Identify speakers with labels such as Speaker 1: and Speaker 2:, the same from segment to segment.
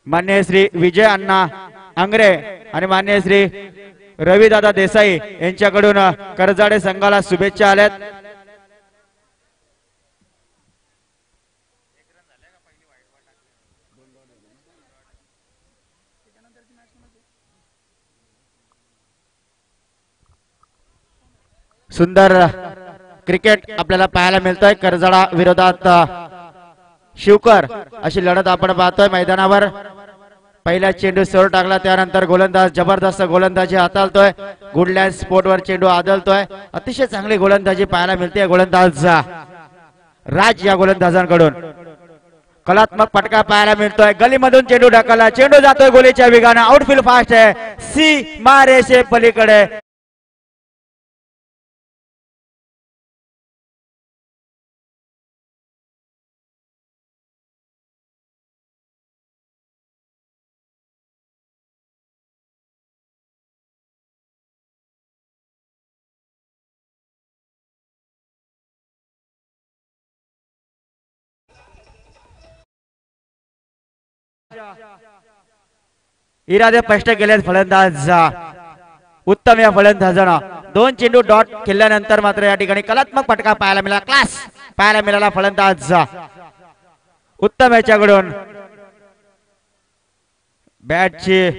Speaker 1: मान्य श्री विजय अण्णा आंग्रे आणि मान्य श्री रविदादा देसाई यांच्याकडून करजाडे संघाला शुभेच्छा आल्यात। सुंदर क्रिकेट आपल्याला पाहायला मिळतोय। करजाडा विरोधात शिवकर अशी लढत आपण पाहतोय मैदानावर। पहिला चेंडू सोड टाकला, त्यानंतर गोलंदाज जबरदस्त गोलंदाजी हाताळतोय। गुडलँड स्पोर्टवर चेंडू आदळतोय। अतिशय चांगली गोलंदाजी पाहायला मिळते गोलंदाज राज या गोलंदाजांकडून। कलात्मक फटका पाहायला मिळतोय। गलीमधून चेंडू ढकलला, चेंडू जातोय गोलीच्या वेगाने। आउटफील्ड फास्ट आहे, सी मारेशे पलीकडे। इरादे स्पष्ट केलेत फलंदाज उत्तम। या फलंदाजानं 2 चेंडू डॉट केल्यानंतर मात्र या ठिकाणी कलात्मक फटका पाहायला मिळाला, क्लास पाहायला मिळाला फलंदाज उत्तम याच्याकडून। बॅटची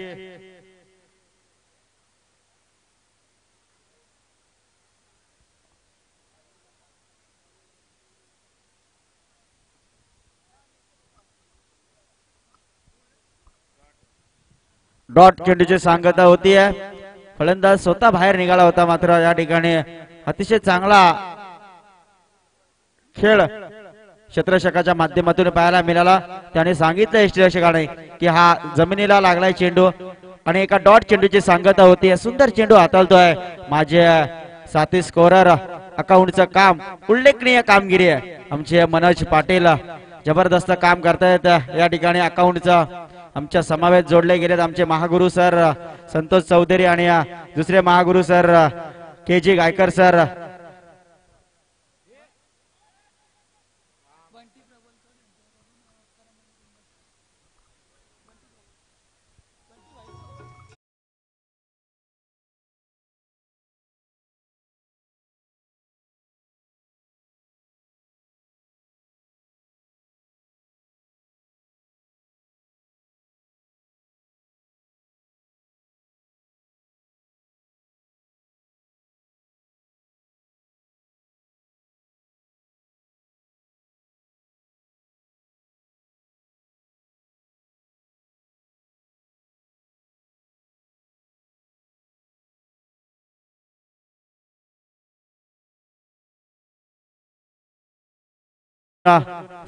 Speaker 1: डॉट चेंडूची सांगता होतीये। फलंदाज स्वतः बाहेर निघाला होता, मात्र या ठिकाणी अतिशय चांगला खेळ क्षेत्ररक्षकाच्या माध्यमातून पाहायला मिळाला। त्याने सांगितलं क्षेत्ररक्षकाने की हा जमिनीला लागलाय चेंडू आणि एका डॉट चेंडूची सांगता होतीये। सुंदर चेंडू हाताळतोय माझे साथी स्कोरर। अकाउंटचं काम उल्लेखनीय कामगिरी आहे आमचे मनोज पाटील, जबरदस्त काम करतायत या ठिकाणी। अकाउंटचं आमच्या समावेश जोडले गेलेत आमचे महागुरु सर संतोष चौधरी आणि दुसरे महागुरु sir K G. Gaikar sir.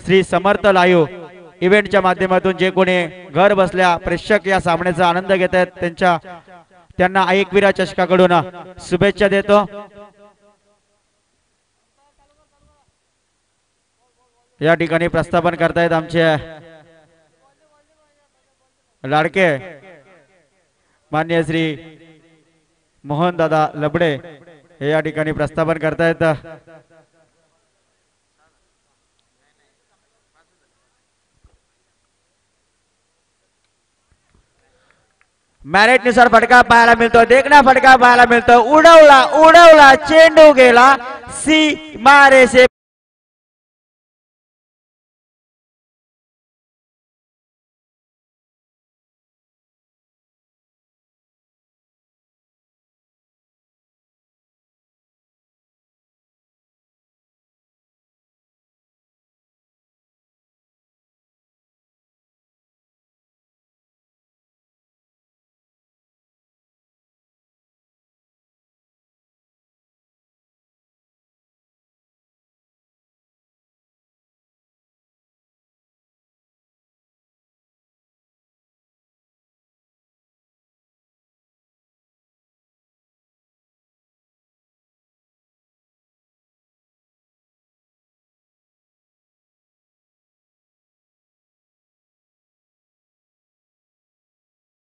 Speaker 1: Shri Samarth live इव्हेंटच्या माध्यमातून जे कोणी घर बसल्या प्रेक्षक या सामन्याचा आनंद घेत आहेत त्यांना एकविरा चषकाकडून शुभेच्छा देतो। या ठिकाणी प्रस्थापन करतायत आमचे लाडके मान्य श्री मोहन दादा लबडे हे या ठिकाणी प्रस्थापन करतायत। मॅरेट नुसार फटका पाहायला मिळतो, देखना फटका पाहायला मिळतो। उडवला उडवला चेंडू गेला, सी मारेशे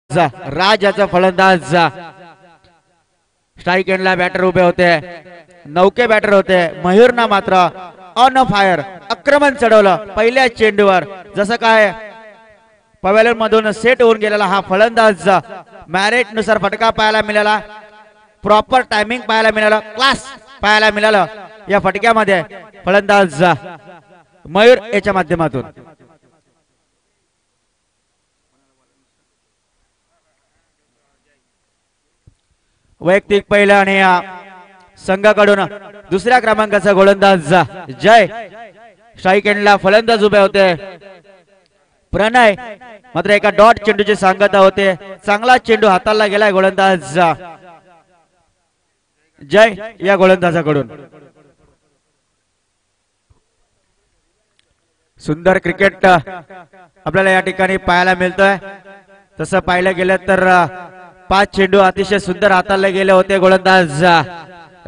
Speaker 1: राजाचा फलंदाज स्ट्राइक एंडला बॅटर उभे होते, नौके बॅटर होते। मयूरना मात्र ऑन फायर आक्रमण चढवलं पहिल्या चेंडूवर। जसं काय पवेलियन मधून सेट होऊन गेलेला हा फलंदाज मॅरिट नुसार फटका पाहायला मिळाला, प्रॉपर टायमिंग पाहायला मिळालं, क्लास पाहायला मिळालं या फटक्यामध्ये फलंदाज मयूर याच्या माध्यमातून. वैयक्तिक पहिलं आणि संघाकडून दुसऱ्या क्रमांकाचा गोलंदाज जय. स्ट्राईक एंडला फलंदाज उभे होते प्रणय, मात्र एका डॉट चेंडूची सांगता होते. चांगला चेंडू हाताला गेलाय गोलंदाज जय या गोलंदाजाकडून. सुंदर क्रिकेट आपल्याला या ठिकाणी पाहायला मिळतोय. तसं पाहिलं गेलं तर 5 चेंडू अतिशय सुंदर हाताला गेले होते गोलंदाज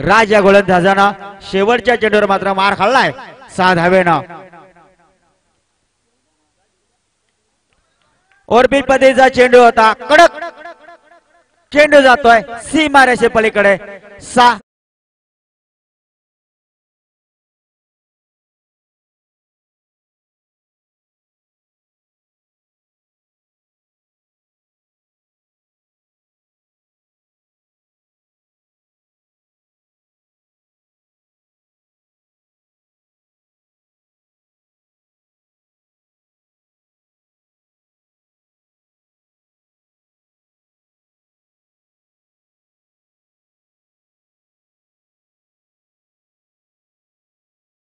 Speaker 1: राज या गोलंदाजानं. शेवटच्या चेंडूवर मात्र मार खाल्लाय 6 धावेनं. ओरबीट पद्धतीचा चेंडू होता, कडक चेंडू जातोय सीमारेषे पलीकडे. 6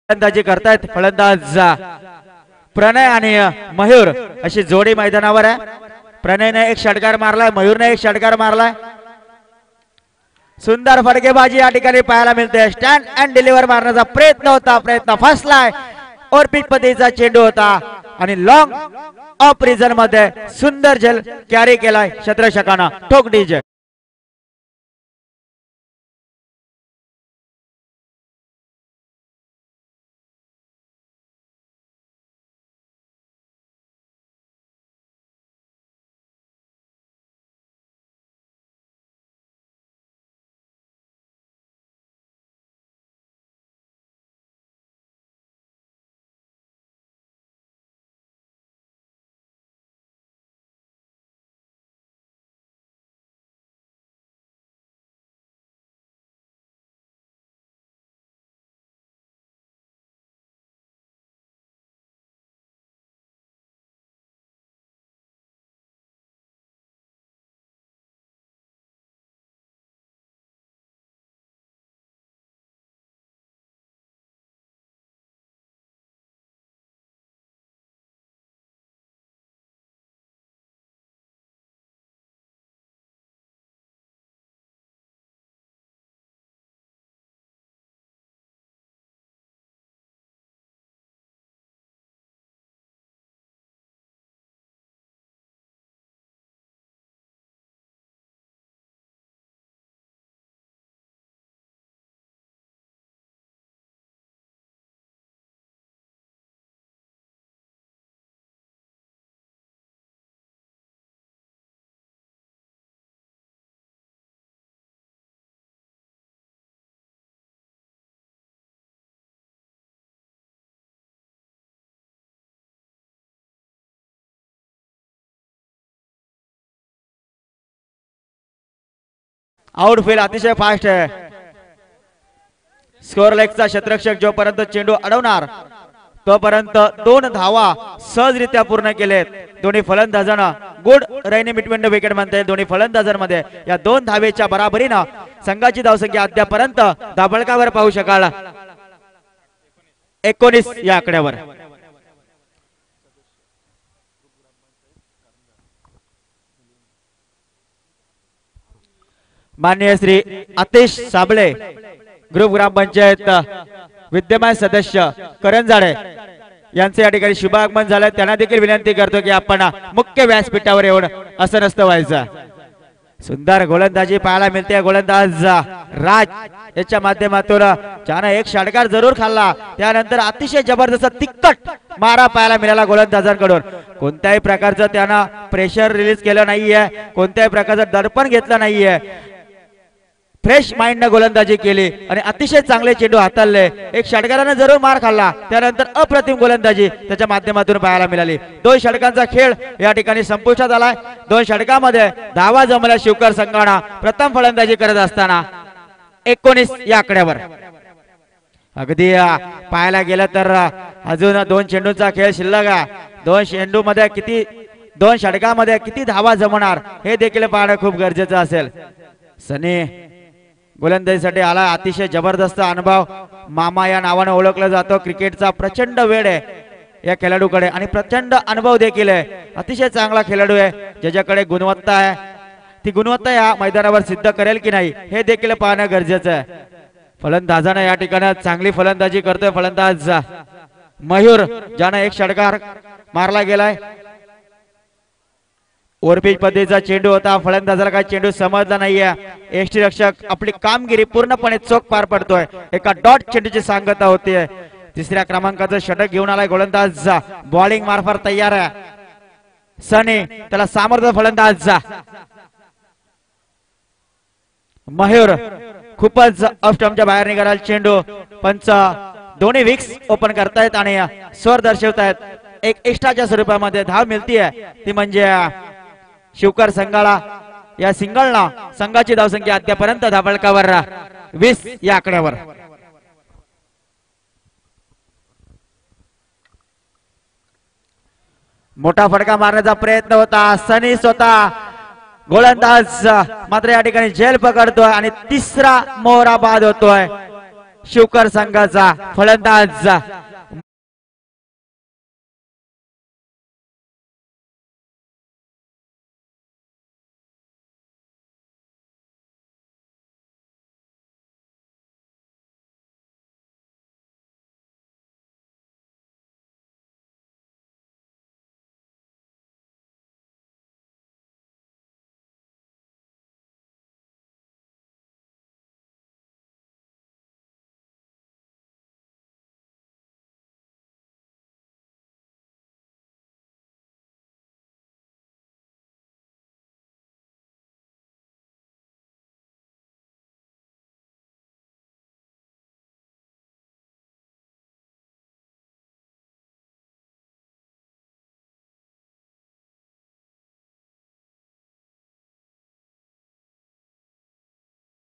Speaker 1: फलंदाजी करतायत फलंदाज प्रणय आणि मयूर अशी जोडी मैदानावर आहे. प्रणयने एक षटकार मारलाय, मयूरने एक षटकार मारलाय. सुंदर फटकेबाजी या ठिकाणी पाहायला मिळते. स्टँड अँड डिलिव्हर मारण्याचा प्रयत्न होता, प्रयत्न फसलाय. ओरपीट पद्धतीचा चेंडू होता आणि लॉंग ऑफ रिजन मध्ये सुंदर झेल कॅरी केलाय क्षेत्ररक्षकानं. ठोक डीजे. आउटफील्ड अतिशय फास्ट आहे. स्कोर लेगचा क्षेत्ररक्षक जोपर्यंत चेंडू अडवणार तोपर्यंत 2 धावा सहजरित्या पूर्ण केलेत दोन्ही फलंदाजांना. Good run between the wicket म्हणते दोन्ही फलंदाजांमध्ये. या 2 धावेच्या बराबरीनं संघाची धावसंख्या अद्यापर्यंत दाबळकावर पाहू शकाल 19 या आकड्यावर. माननीय श्री आतिश साबळे ग्रुप ग्रामपंचायत विद्यमान सदस्य करंजाडे यांचे या ठिकाणी शुभागमन झालं. त्यांना देखील विनंती करतो की आपण मुख्य व्यासपीठावर येऊन असं नसतं व्हायचं. सुंदर गोलंदाजी पाहायला मिळते. गोलंदाज राज याच्या माध्यमातून ज्यानं एक षटकार जरूर खाल्ला, त्यानंतर अतिशय जबरदस्त तिखट मारा पाहायला मिळाला गोलंदाजांकडून. कोणत्याही प्रकारचं त्यानं प्रेशर रिलीज केलं नाहीये, कोणत्याही प्रकारचं दडपण घेतलं नाहीये. फ्रेश माइंडने गोलंदाजी केली आणि अतिशय चांगले चेंडू हाताळले. एक षटकाराने जरूर मार खाल्ला, त्यानंतर अप्रतिम गोलंदाजी त्याच्या माध्यमातून पाहायला मिळाली. 2 षटकांचा खेळ या ठिकाणी संपुष्टात आलाय. 2 षटकामध्ये धावा जमल्या शिवकर संघाने प्रथम फलंदाजी करत असताना 19 या आकड्यावर. अगदी पाहायला गेलं तर अजून 2 चेंडूंचा खेळ शिल्लक आहे. 2 चेंडूमध्ये किती 2 षटकामध्ये किती धावा जमणार हे देखील पाहणं खूप गरजेचं असेल. सनी गोलंदाजीसाठी आला. अतिशय जबरदस्त अनुभव, मामा या नावाने ओळखला जातो. क्रिकेटचा प्रचंड वेळ आहे या खेळाडूकडे आणि प्रचंड अनुभव देखील आहे. अतिशय चांगला खेळाडू आहे, ज्याच्याकडे गुणवत्ता आहे. ती गुणवत्ता या मैदानावर सिद्ध करेल की नाही हे देखील पाहणं गरजेचं आहे. फलंदाजाने या ठिकाणी चांगली फलंदाजी करतोय फलंदाज मयूर, ज्याने एक षटकार मारला गेलाय. ओव्हरपिच पद्धतीचा चेंडू होता. फलंदाजाला काही चेंडू समजला नाहीये. एष्टी रक्षक आपली कामगिरी पूर्णपणे चोख पार पडतोय. एका डॉट चेंडूची सांगता होतीये. 3ऱ्या क्रमांकाचं षटक घेऊन आलाय गोलंदाज. बॉलिंग मार्फत तयार आहे सनी, त्याला सामर्थ्य फलंदाज मयूर. खूपच ऑफस्टंपच्या बाहेर निघाला चेंडू. पंच दोन्ही विक्स ओपन करतायत आणि स्वर दर्शवतायत. एक एक्स्ट्राच्या स्वरूपामध्ये धाव मिळतीये, ती म्हणजे शिवकर संघाला. या सिंगलना संघाची धावसंख्या अद्यापर्यंत धाबळकावर 20 या आकड्यावर. मोठा फटका मारण्याचा प्रयत्न होता. सनी स्वतः गोलंदाज मात्र या ठिकाणी झेल पकडतोय आणि 3रा मोहरा बाद होतोय शिवकर संघाचा. फलंदाज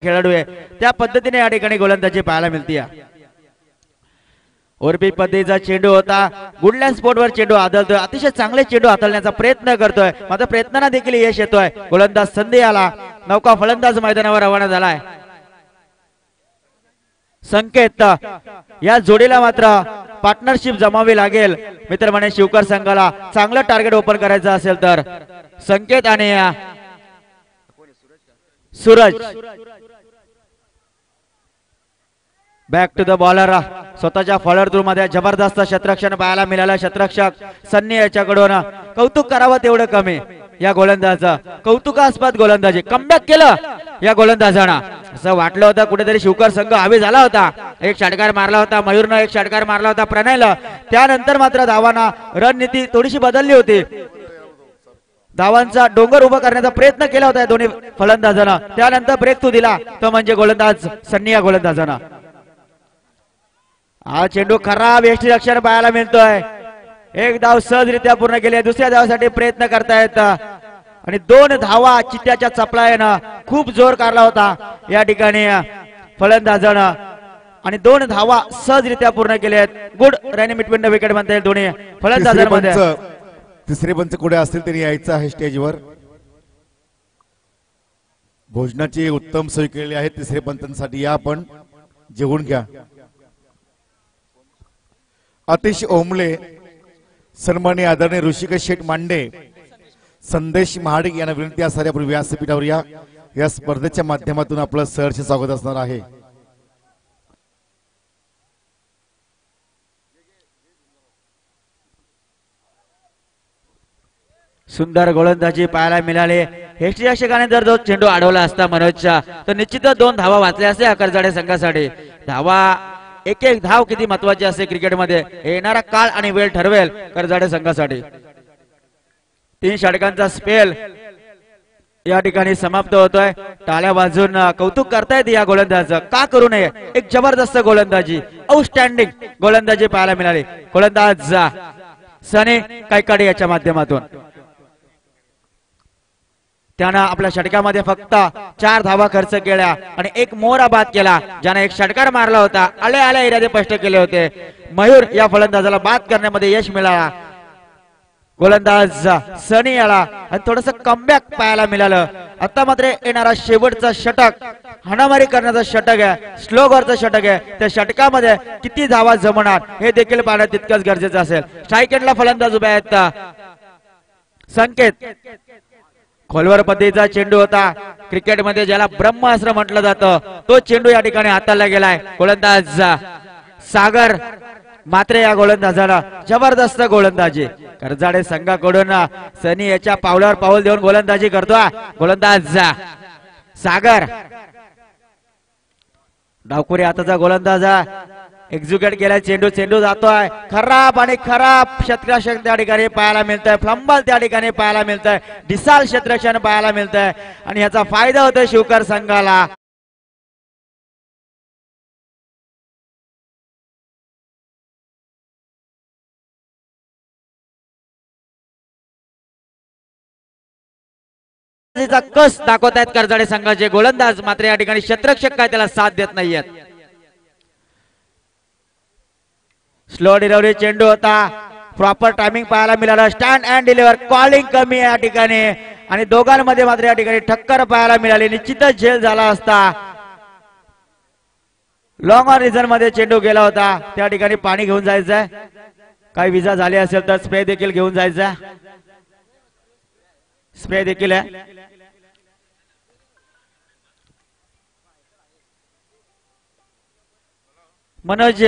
Speaker 1: खेळाडू आहे, त्या पद्धतीने या ठिकाणी गोलंदाजी पाहायला मिळते. ओव्हरपिच पद्धतीचा चेंडू होता. गुडलँड स्पॉटवर चेंडू आदळतोय. अतिशय चांगले चेंडू हाताळण्याचा प्रयत्न करतोय, मात्र प्रयत्नांना देखील यश येतोय. गोलंदाज संधी आला. नौका फलंदाज मैदानावर रवाना झालाय. संकेत या जोडीला मात्र पार्टनरशिप जमावी लागेल मित्र म्हणे. शिवकर संघाला चांगलं टार्गेट ओपन करायचं असेल तर संकेत आणि Suraj. Back to the bowler. स्वतःच्या फॉलोअर थ्रू मध्ये जबरदस्त क्षेत्ररक्षण पाहायला मिळालं. क्षेत्ररक्षक सन्नी याच्याकडून कौतुक करावं तेवढं कमी. या गोलंदाजाचं कौतुकास्पद गोलंदाजी कमबॅक केलं या गोलंदाजानं. असं वाटलं होतं कुठेतरी शिवकर संघ हवी झाला होता. एक षटकार मारला होता मयूरनं, एक षटकार मारला होता प्रणयला. त्यानंतर मात्र धावांना रणनीती थोडीशी बदलली होती. धावांचा डोंगर उभा करण्याचा प्रयत्न केला होता दोन्ही फलंदाजांना. त्यानंतर ब्रेक थ्रू दिला तो म्हणजे गोलंदाज सन्नी या गोलंदाजानं. हा चेंडू खराब यष्टी रक्षण पाहायला मिळतोय. एक धाव सहजरित्या पूर्ण केली. दुसऱ्या धावासाठी प्रयत्न करतायत आणि 2 धावा चित्त्याच्या चपलायनं खूप जोर काढला होता या ठिकाणी फलंदाजानं आणि 2 धावा सहजरित्या पूर्ण केल्या आहेत. Good running between the wicket म्हणता येईल दोन्ही फलंदाजांमध्ये.
Speaker 2: 3रे पंच कुठे असतील त्यांनी यायचं आहे स्टेजवर. भोजनाची उत्तम सोय केलेली आहे 3रे पंचांसाठी. या आपण जेवून घ्या. आतिश ओमले, सन्माननीय आदरणीय ऋषिकेश शेठ मांडे, संदेश महाडिक यांना विनंती असणाऱ्या पूर्वी व्यासपीठावर या स्पर्धेच्या माध्यमातून आपलं सहर्ष स्वागत असणार आहे.
Speaker 1: सुंदर गोलंदाजी पाहायला मिळाली. यष्टीरक्षकाने जर जो चेंडू अडवला असता मनोजच्या तर निश्चितच 2 धावा वाचल्या असत्या करजाडे संघासाठी. धावा एक एक धाव किती महत्वाची असते क्रिकेटमध्ये. येणारा काळ आणि वेळ ठरवेल करजाडे संघासाठी. 3 षटकांचा स्पेल या ठिकाणी समाप्त होतोय. टाळ्या वाजून कौतुक करतायत या गोलंदाजाचं. का करू नये. एक जबरदस्त गोलंदाजी, आउटस्टँडिंग गोलंदाजी पाहायला मिळाली. गोलंदाज सनी कैकाडे याच्या माध्यमातून त्यानं आपल्या षटकामध्ये फक्त 4 धावा खर्च केल्या आणि एक मोरा बाद केला, ज्याने एक षटकार मारला होता. आले आले इरादे स्पष्ट केले होते. मयूर या फलंदाजाला बाद करण्यामध्ये यश मिळाला. गोलंदाज सनी याला आणि थोडस कमबॅक पाहायला मिळालं. आता मात्र येणारा शेवटचा षटक हाणामारी करण्याचा षटक आहे, स्लो गॉरचं षटक आहे. त्या षटकामध्ये किती धावा जमणार हे देखील पाहणं तितकंच गरजेचं असेल. स्ट्राईक एंडला फलंदाज उभे आहेत संकेत. खोलवर पद्धतीचा चेंडू होता. क्रिकेटमध्ये ज्याला ब्रह्मास्त्र म्हटलं जातं तो चेंडू या ठिकाणी हाताळला गेलाय. गोलंदाज सागर मात्र या गोलंदाजाला जबरदस्त गोलंदाजी. कर्जाडे संघाकडून सनी याच्या पावलावर पाऊल देऊन गोलंदाजी करतो. गोलंदाज सागर डावखुरी हाताचा गोलंदाज एक्झिक्यूट केला. चेंडू चेंडू जातोय. खराब आणि खराब क्षेत्ररक्षण त्या ठिकाणी पाहायला मिळतंय. फ्लंबल त्या ठिकाणी पाहायला मिळतंय. डिसाल क्षेत्ररक्षण पाहायला मिळतंय आणि याचा फायदा होतोय शिवकर संघाला. कस दाखवतायत कर्जाडे संघाचे गोलंदाज. मात्र या ठिकाणी क्षेत्ररक्षक काय त्याला साथ देत नाहीयेत. स्लो डिलिव्हरी चेंडू होता. प्रॉपर टायमिंग पाहायला मिळालं. स्टँड अँड डिलिव्हर कॉलिंग कमी या ठिकाणी आणि दोघांमध्ये मात्र या ठिकाणी ठक्कर पाहायला मिळाली. निश्चितच झेल झाला असता. लॉंग ऑन रिझन मध्ये चेंडू गेला होता. त्या ठिकाणी पाणी घेऊन जायचंय. काही विजा झाली असेल तर स्प्रे देखील घेऊन जायचा. स्प्रे देखील आहे. मनोज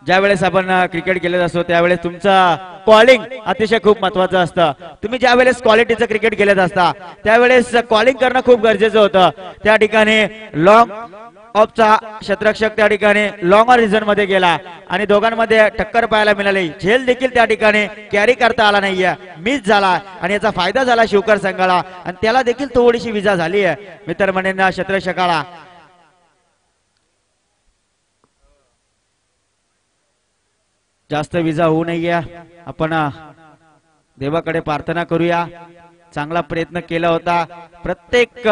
Speaker 1: ज्या वेळेस आपण क्रिकेट खेळत असतो त्यावेळेस तुमचं कॉलिंग अतिशय खूप महत्वाचं असतं. तुम्ही ज्या वेळेस क्वालिटीचं क्रिकेट खेळत असता त्यावेळेस कॉलिंग करणं खूप गरजेचं होतं. त्या ठिकाणी लॉंग ऑफचा क्षेत्ररक्षक त्या ठिकाणी लॉंग रिझन मध्ये गेला आणि दोघांमध्ये टक्कर पाहायला मिळाली. झेल देखील त्या ठिकाणी कॅरी करता आला नाहीये. मिस झाला आणि याचा फायदा झाला शिवकर संघाला आणि त्याला देखील थोडीशी विजा झाली आहे मित्रमंडळींना क्षेत्ररक्षकाला. जास्त विजा होऊ नये आपण देवाकडे प्रार्थना करूया. चांगला प्रयत्न केला होता. प्रत्येक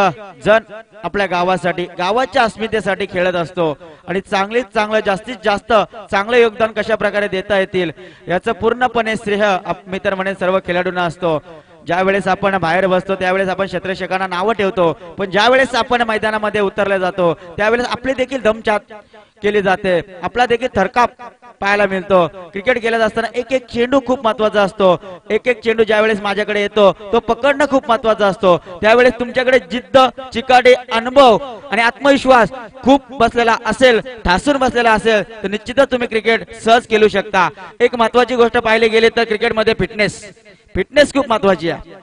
Speaker 1: जण आपल्या गावासाठी गावाच्या अस्मितेसाठी खेळत असतो आणि चांगलं जास्तीत जास्त चांगलं योगदान कशा प्रकारे देता येतील याचं पूर्णपणे श्रेय मित्रमंडळी सर्व खेळाडूंना असतो. ज्या वेळेस आपण बाहेर बसतो त्यावेळेस आपण क्षेत्ररक्षकांना नावं ठेवतो, पण ज्या वेळेस आपण मैदानामध्ये उतरले जातो त्यावेळेस आपली देखील दमछाक केली जाते. आपला देखील थरकाप पाहायला मिळतो. क्रिकेट खेळत असताना एक एक चेंडू खूप महत्वाचा असतो. एक एक चेंडू ज्यावेळेस माझ्याकडे येतो तो पकडणं खूप महत्वाचा असतो. त्यावेळेस तुमच्याकडे जिद्द, चिकाटी, अनुभव आणि आत्मविश्वास खूप बसलेला असेल, ठासून बसलेला असेल तर निश्चितच तुम्ही क्रिकेट सहज खेळू शकता. एक महत्वाची गोष्ट पाहिली गेली तर क्रिकेटमध्ये फिटनेस खूप महत्वाची आहे.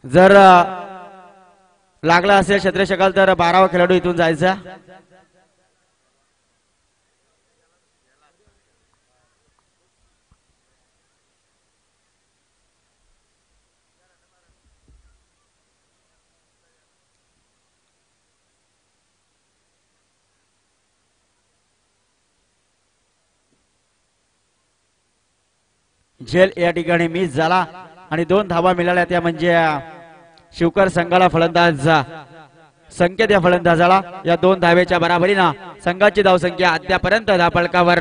Speaker 1: जर लागला असेल क्षेत्ररक्षकाला तर 12वा खेळाडू इथून जायचा. झेल या ठिकाणी मिस झाला आणि 2 धावा मिळाल्या. त्या म्हणजे शिवकर संघाला फलंदाज संकेत या फलंदाजाला या 2 धावेच्या बराबरीनं संघाची धावसंख्या अद्यापर्यंत धापळकावर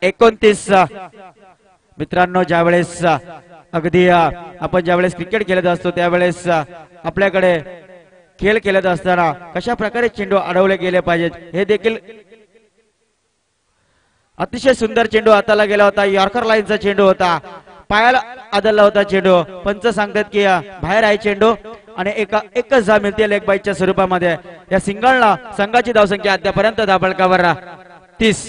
Speaker 1: 29. मित्रांनो, ज्यावेळेस अगदी आपण ज्यावेळेस क्रिकेट खेळत असतो त्यावेळेस आपल्याकडे खेळ खेळत असताना कशा प्रकारे चेंडू अडवले गेले पाहिजेत हे देखील अतिशय सुंदर चेंडू हाताला गेला होता. यॉर्कर लाईनचा चेंडू होता. पायाला आदळला होता चेंडू. पंच सांगतात की बाहेर आहे चेंडू आणि एकच धाव मिळते लेग बाईटच्या स्वरूपामध्ये. या सिंगलला संघाची धावसंख्या अद्यापर्यंत धाबळकावर 30.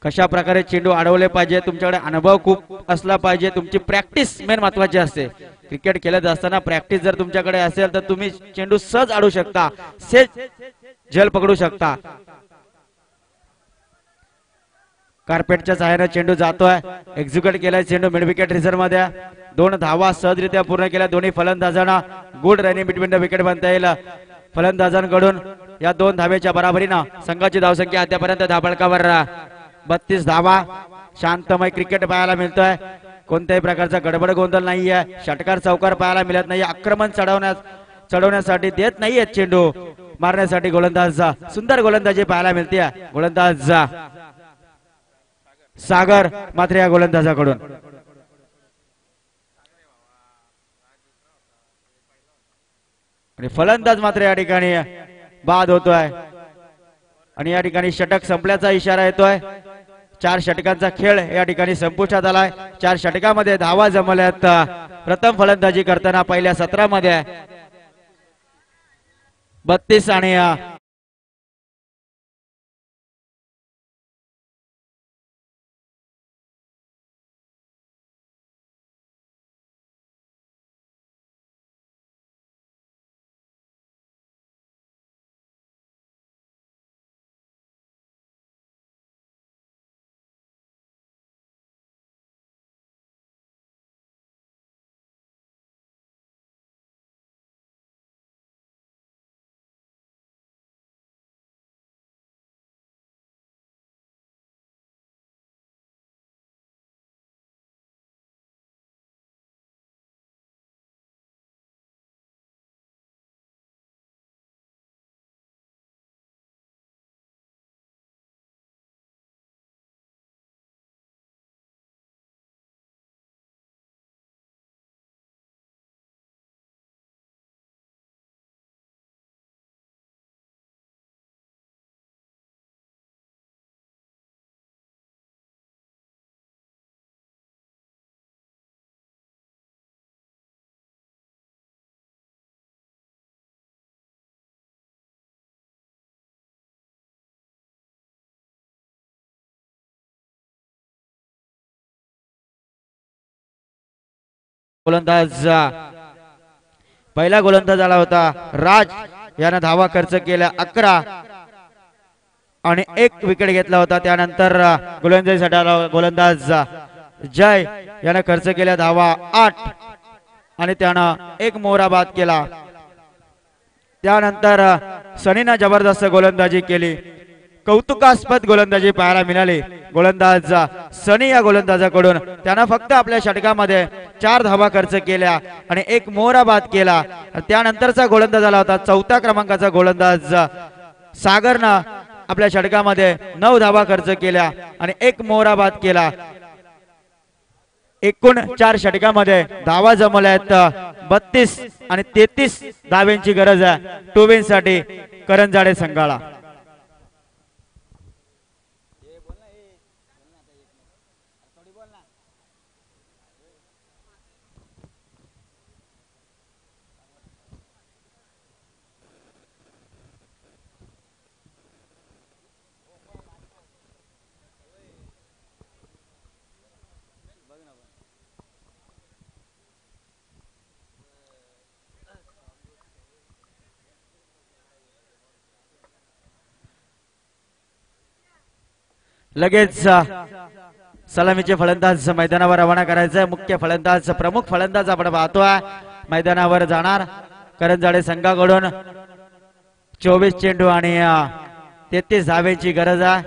Speaker 1: कशा प्रकारे चेंडू अडवले पाहिजे तुमच्याकडे अनुभव खूप असला पाहिजे. तुमची प्रॅक्टिस मेन महत्वाची असते. क्रिकेट खेळत असताना प्रॅक्टिस जर तुमच्याकडे असेल तर तुम्ही चेंडू सहज अडवू शकता, सहज झेल पकडू शकता. कार्पेटच्या सहाय्याने चेंडू जातोय, एक्झिक्यूट केलाय चेंडू मिड विकेट रिझर्व्ह मध्ये. 2 धावा सहजरित्या पूर्ण केल्या दोन्ही फलंदाजांना. Good running between the wicket बनता येईल फलंदाजांकडून. या 2 धावेच्या बराबरीनं संघाची धावसंख्या अद्यापर्यंत धाबळकावर 32 धावा. शांतमय क्रिकेट पाहायला मिळतोय, कोणत्याही प्रकारचा गडबड गोंधळ नाहीये, षटकार चौकार पाहायला मिळत नाही. आक्रमण चढवण्यासाठी देत नाहीये चेंडू, मारण्यासाठी गोलंदाज सुंदर गोलंदाजी पाहायला मिळते. गोलंदाज सागर मात्र या गोलंदाजाकडून. आणि फलंदाज मात्र या ठिकाणी बाद होतोय आणि या ठिकाणी षटक संपल्याचा इशारा येतोय. 4 षटकांचा खेळ या ठिकाणी संपुष्टात आलाय. 4 षटकामध्ये धावा जमल्यात. प्रथम फलंदाजी करताना पहिल्या 17 मध्ये 32 आणि गोलंदाज पहिला गोलंदाज आला होता राज, यानं धावा खर्च केल्या 11 आणि 1 विकेट घेतला होता. त्यानंतर गोलंदाजीसाठी आला गोलंदाज जय, यानं खर्च केल्या धावा 8 आणि त्यानं 1 मोहरा बाद केला. त्यानंतर सनीनं जबरदस्त गोलंदाजी केली, कौतुकास्पद गोलंदाजी पाहायला मिळाली गोलंदाज सनी या गोलंदाजाकडून. त्यानं फक्त आपल्या षटकामध्ये 4 धावा खर्च केल्या आणि 1 मोहरा बाद केला. त्यानंतरचा गोलंदाज आला होता 4थ्या क्रमांकाचा गोलंदाज सागरनं आपल्या षटकामध्ये 9 धावा खर्च केल्या आणि 1 मोहरा बाद केला. एकूण 4 षटकामध्ये धावा जमल्या आहेत 32 आणि 33 धाव्यांची गरज आहे 2 विन साठी करंजाडे संघाला. लगेच सलामीचे फलंदाज मैदानावर रवाना करायचंय. मुख्य फलंदाज प्रमुख फलंदाज आपण पाहतोय मैदानावर जाणार. करंजाडे संघाकडून 24 चेंडू आणि 33 धावेची गरज आहे.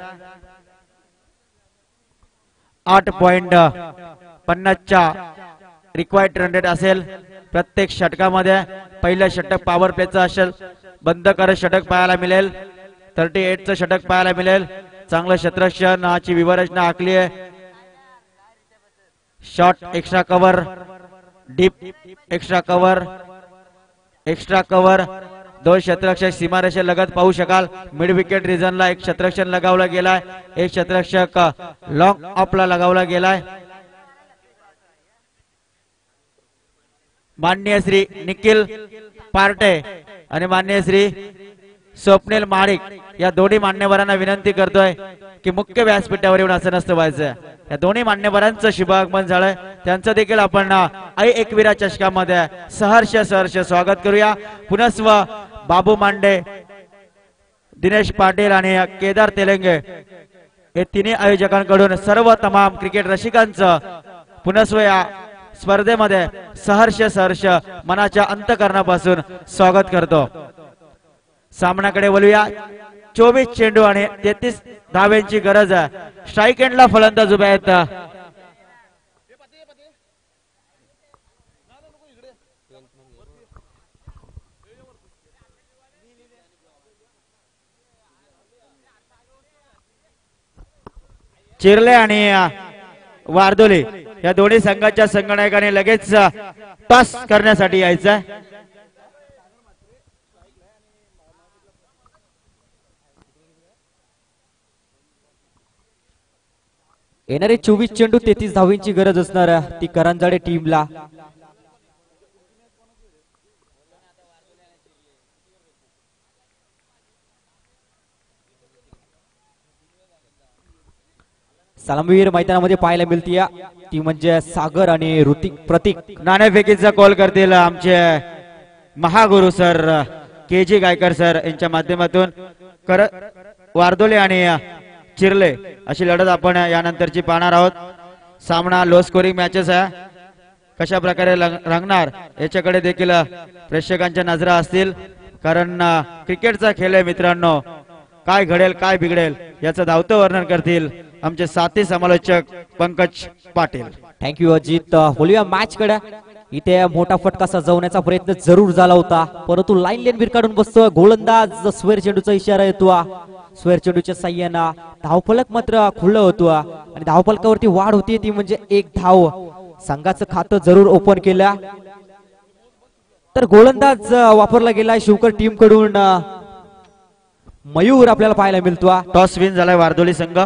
Speaker 1: 8.50च्या रिक्वायर्ड रन रेट असेल प्रत्येक षटकामध्ये. पहिलं षटक पॉवर प्लेचं असेल, बंद करत षटक पाहायला मिळेल. 38चं षटक पाहायला मिळेल. चांगलं क्षेत्ररक्षणाची विवरचना आखली आहे. Short extra cover, deep extra cover, extra cover. 2 क्षेत्ररक्षक सीमारेषे लगत पाहू शकाल. मिड विकेट रिजनला 1 क्षेत्ररक्षक लगावला गेलाय, 1 क्षेत्ररक्षक लॉंग ऑफला लगावला गेलाय. माननीय श्री निखिल पार्टे आणि माननीय श्री स्वप्नील महाडिक या दोन्ही मान्यवरांना विनंती करतोय की मुख्य व्यासपीठावर येऊन असं नसतं व्हायचं. या दोन्ही मान्यवरांचं शुभागमन झालंय, त्यांचं देखील आपण आई एकविरा चषकामध्ये सहर्ष स्वागत करूया. पुनस्व बाबू मांडे, दिनेश पाटील आणि केदार तेलंगे हे तिन्ही आयोजकांकडून सर्व तमाम क्रिकेट रसिकांचं पुनस्व या स्पर्धेमध्ये सहर्ष मनाच्या अंतःकरणापासून स्वागत करतो। सामन्याकडे वळूया। 24 चेंडू आणि 33 धाव्यांची गरज आहे। स्ट्राईक एंडला फलंदाज उभे आहेत। चिरले आणि वारदोली या दोन्ही संघाच्या संघनायकाने लगेच टॉस करण्यासाठी यायचं।
Speaker 3: येणारे 24 चेंडू 33 धावांची गरज असणार ती करंजाडे टीमला। सलामीवीर मैदानामध्ये पाहायला मिळते ती म्हणजे सागर आणि ऋतिक प्रतीक।
Speaker 1: नाणेफेकीचा कॉल करतील आमचे Mahaguru sir KG Gaikar sir यांच्या माध्यमातून वारदोले आणि चिरले अशी लढत आपण यानंतरची पाहणार आहोत। सामना लो स्कोरिंग मॅचेस आहे। कशा प्रकारे रंगणार याच्याकडे देखील प्रेक्षकांच्या नजरा असतील, कारण क्रिकेटचा खेळ आहे मित्रांनो। काय घडेल काय बिघडेल याचं धावतं वर्णन करतील आमचे साथी समालोचक पंकज पाटील।
Speaker 3: थँक्यू अजित। बोलूया मॅच कडे। इथे मोठा फटका सजवण्याचा प्रयत्न जरूर झाला होता, परंतु लाईन लेन बीर काढून बसतो गोलंदाज। स्क्वेअर चेंडूचा इशारा येतो। स्क्वेअर चेंडूच्या साह्याने धावफलक मात्र खुलं होतो आणि धावफलकावरती वाढ होती ती म्हणजे 1 धाव। संघाचं खातं जरूर ओपन केलं तर गोलंदाज वापरला गेला शिवकर टीम कडून मयूर आपल्याला पाहायला मिळतो।
Speaker 1: टॉस विन झालाय वारदोली संघ।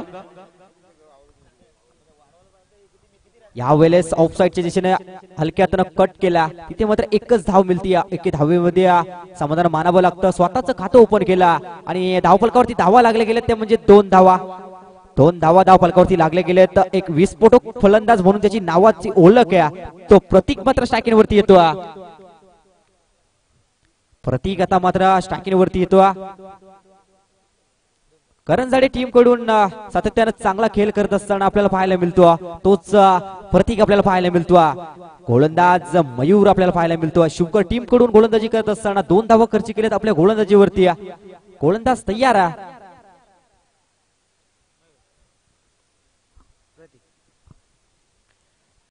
Speaker 3: यावेळेस ऑफसाईडच्या दिशेने हलक्यातनं कट केला, तिथे मात्र एकच धाव मिळते। एके धावेमध्ये समाधान मानावं लागतं। स्वतःचं खातं ओपन केला आणि धावफलकावरती धावा लागले गेले ते म्हणजे 2 धावा। 2 धावा धावफलकावरती लागले गेले तर एक विस्फोटक फलंदाज म्हणून त्याची नावाची ओळख आहे तो प्रतीक मात्र स्ट्रायकिंग वरती येतो। प्रतीक आता मात्र स्ट्रायकिंग वरती येतो। करंजाडे टीम कडून सातत्याने चांगला खेळ करत असताना आपल्याला पाहायला मिळतो तोच प्रतीक आपल्याला पाहायला मिळतो। गोलंदाज मयूर आपल्याला पाहायला मिळतो। शिवकर टीम कडून गोलंदाजी करत असताना 2 धावा खर्च केल्यात आपल्या गोलंदाजीवरती। गोलंदाज तयार आहे।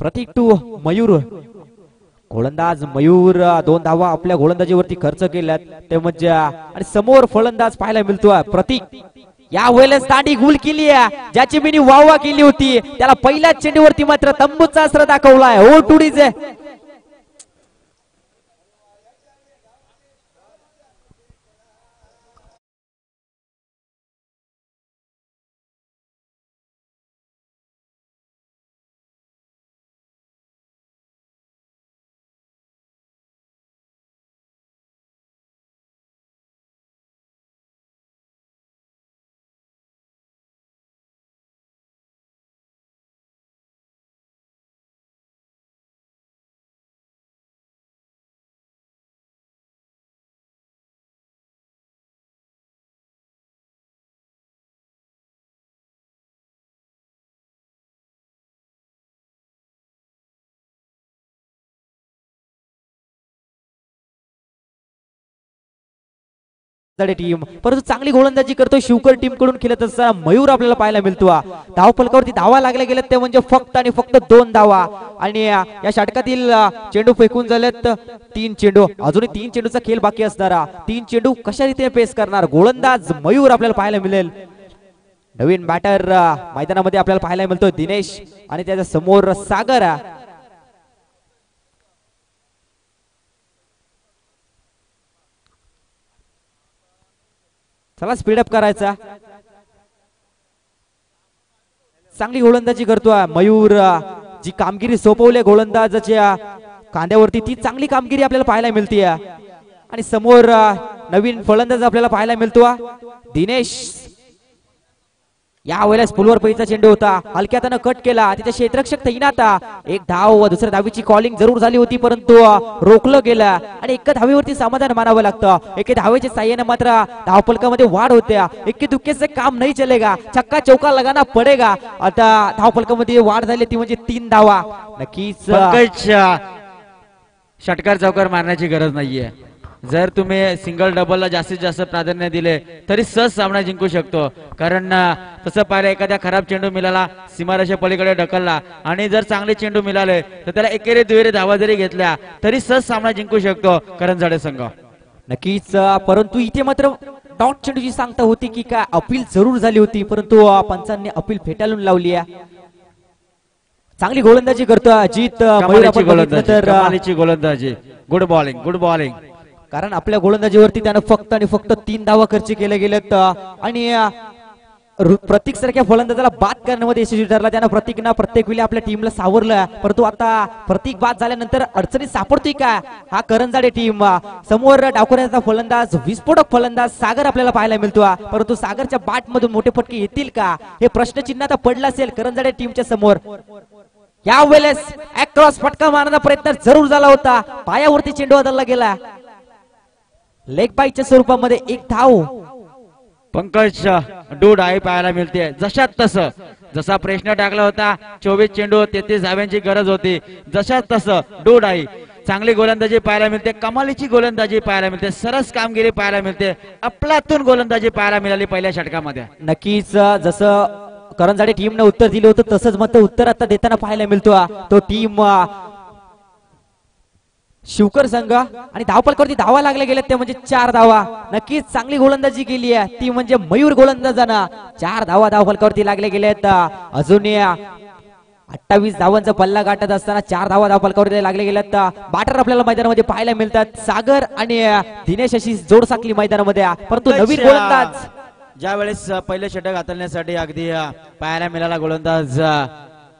Speaker 3: प्रतीक टू मयूर। गोलंदाज मयूर 2 धावा आपल्या गोलंदाजीवरती खर्च केल्यात ते म्हणजे आणि समोर फलंदाज पाहायला मिळतो प्रतीक। या वेळेस दांडी गुल केली आहे, ज्याची मी वाहवा केली होती त्याला पहिल्या चेंडूवरती मात्र तंबूचा अस्त्र दाखवलाय। ओ टुडीज टीम परंतु चांगली गोलंदाजी करतोय शिवकर टीम कडून खेळत असताना मयूर आपल्याला पाहायला मिळतो। धावफलकावरती धावा लागले गेलेत ते म्हणजे फक्त आणि फक्त 2 धावा आणि या षटकातील चेंडू फेकून झालेत 3 चेंडू। अजूनही 3 चेंडूचा खेळ बाकी असणारा 3 चेंडू कशा रीतीने पेस करणार गोलंदाज मयूर आपल्याला पाहायला मिळेल। नवीन बॅटर मैदानामध्ये आपल्याला पाहायला मिळतोय दिनेश आणि त्याच्या समोर सागर। चला स्पीडअप करायचा। चांगली गोलंदाजी करतोय मयूर। जी कामगिरी सोपवली गोलंदाजाच्या कांद्यावरती ती चांगली कामगिरी आपल्याला पाहायला मिळते आणि समोर नवीन फलंदाज आपल्याला पाहायला मिळतो दिनेश। यावेळेस फुलवर पैचा चेंडू होता, हलक्या त्यानं कट केला, तिथे क्षेत्ररक्षक तैनात. एक धाव दुसऱ्या धावीची कॉलिंग जरूर झाली होती, परंतु रोखलं गेलं आणि एका धावेवरती समाधान मानावं लागतं. एके धावेच्या साह्याने मात्र धावफलकामध्ये वाढ होत्या. एके दुक्के से काम नाही चलेगा, छक्का चौका लगाना पडेगा. आता धावफलकामध्ये वाढ झाली ती म्हणजे 3 धावा. नक्कीच
Speaker 1: पंकज, षटकार चौकार मारण्याची गरज नाहीये. जर तुम्ही सिंगल डबलला जास्तीत जास्त प्राधान्य दिले तरी सहज सामना जिंकू शकतो. कारण तसं पाहिलं, एखाद्या खराब चेंडू मिळाला, सीमारेषे पलीकडे ढकलला आणि जर चांगले चेंडू मिळाले तर त्याला एकेरी दुहेरी धावा जरी घेतल्या तरी सहज सामना जिंकू शकतो करंजाडे संघ.
Speaker 3: नक्कीच, परंतु इथे मात्र डॉट चेंडूची सांगता होती की काय अपील जरूर झाली होती, परंतु पंचांनी अपील फेटाळून लावली आहे. चांगली गोलंदाजी करतो अजित
Speaker 1: कमालीची गोलंदाजी. Good bowling, good bowling.
Speaker 3: कारण आपल्या गोलंदाजीवरती त्यानं फक्त आणि फक्त 3 धावा खर्च केले गेलेत आणि प्रतीक सारख्या फलंदाजाला बाद करण्यामध्ये यशस्वी ठरला. त्यानं प्रतीकना प्रत्येक वेळी आपल्या टीमला सावरलं, परंतु आता प्रतीक बाद झाल्यानंतर अडचणीत सापडतोय का हा करंजाडे टीम. समोर डावखुऱ्याचा फलंदाज, विस्फोटक फलंदाज सागर आपल्याला पाहायला मिळतो, परंतु सागरच्या बॅट मधून मोठे फटके येतील का हे प्रश्नचिन्ह आता पडलं असेल करंजाडे टीमच्या समोर. यावेळेस अक्रॉस फटका मारण्याचा प्रयत्न जरूर झाला होता, पायावरती चेंडू बदलला गेला. लेग बाईच्या स्वरूपामध्ये 1 धाव.
Speaker 1: पंकज, डूड आई पाहायला मिळते. जशात तसं, जसा प्रश्न टाकला होता 24 चेंडू 33 धाव्यांची गरज होती, जशात तसं डूड आई. चांगली गोलंदाजी पाहायला मिळते, कमालीची गोलंदाजी पाहायला मिळते, सरस कामगिरी पाहायला मिळते, अफलातून गोलंदाजी पाहायला मिळाली पहिल्या षटकामध्ये.
Speaker 3: नक्कीच, जसं करंजाडे टीमने उत्तर दिलं होतं तसंच मत उत्तर आता देताना पाहायला मिळतो. तो टीम शिवकर संघ आणि धावफलकावरती धावा लागल्या गेल्या ते म्हणजे 4 धावा. नक्कीच चांगली गोलंदाजी केली आहे ती म्हणजे मयूर गोलंदाजांना. 4 धावा धावफलकावरती लागल्या गेल्यात. अजून 28 धावांचा पल्ला गाठत असताना 4 धावा धावफलकावरती लागल्या गेल्यात. बॅटर आपल्याला मैदानामध्ये पाहायला मिळतात, सागर आणि दिनेश अशी जोड साकली मैदानामध्ये, परंतु नवीन गोलंदाज
Speaker 1: ज्या वेळेस पहिले षटक हाताळण्यासाठी अगदी पाहायला मिळाला गोलंदाज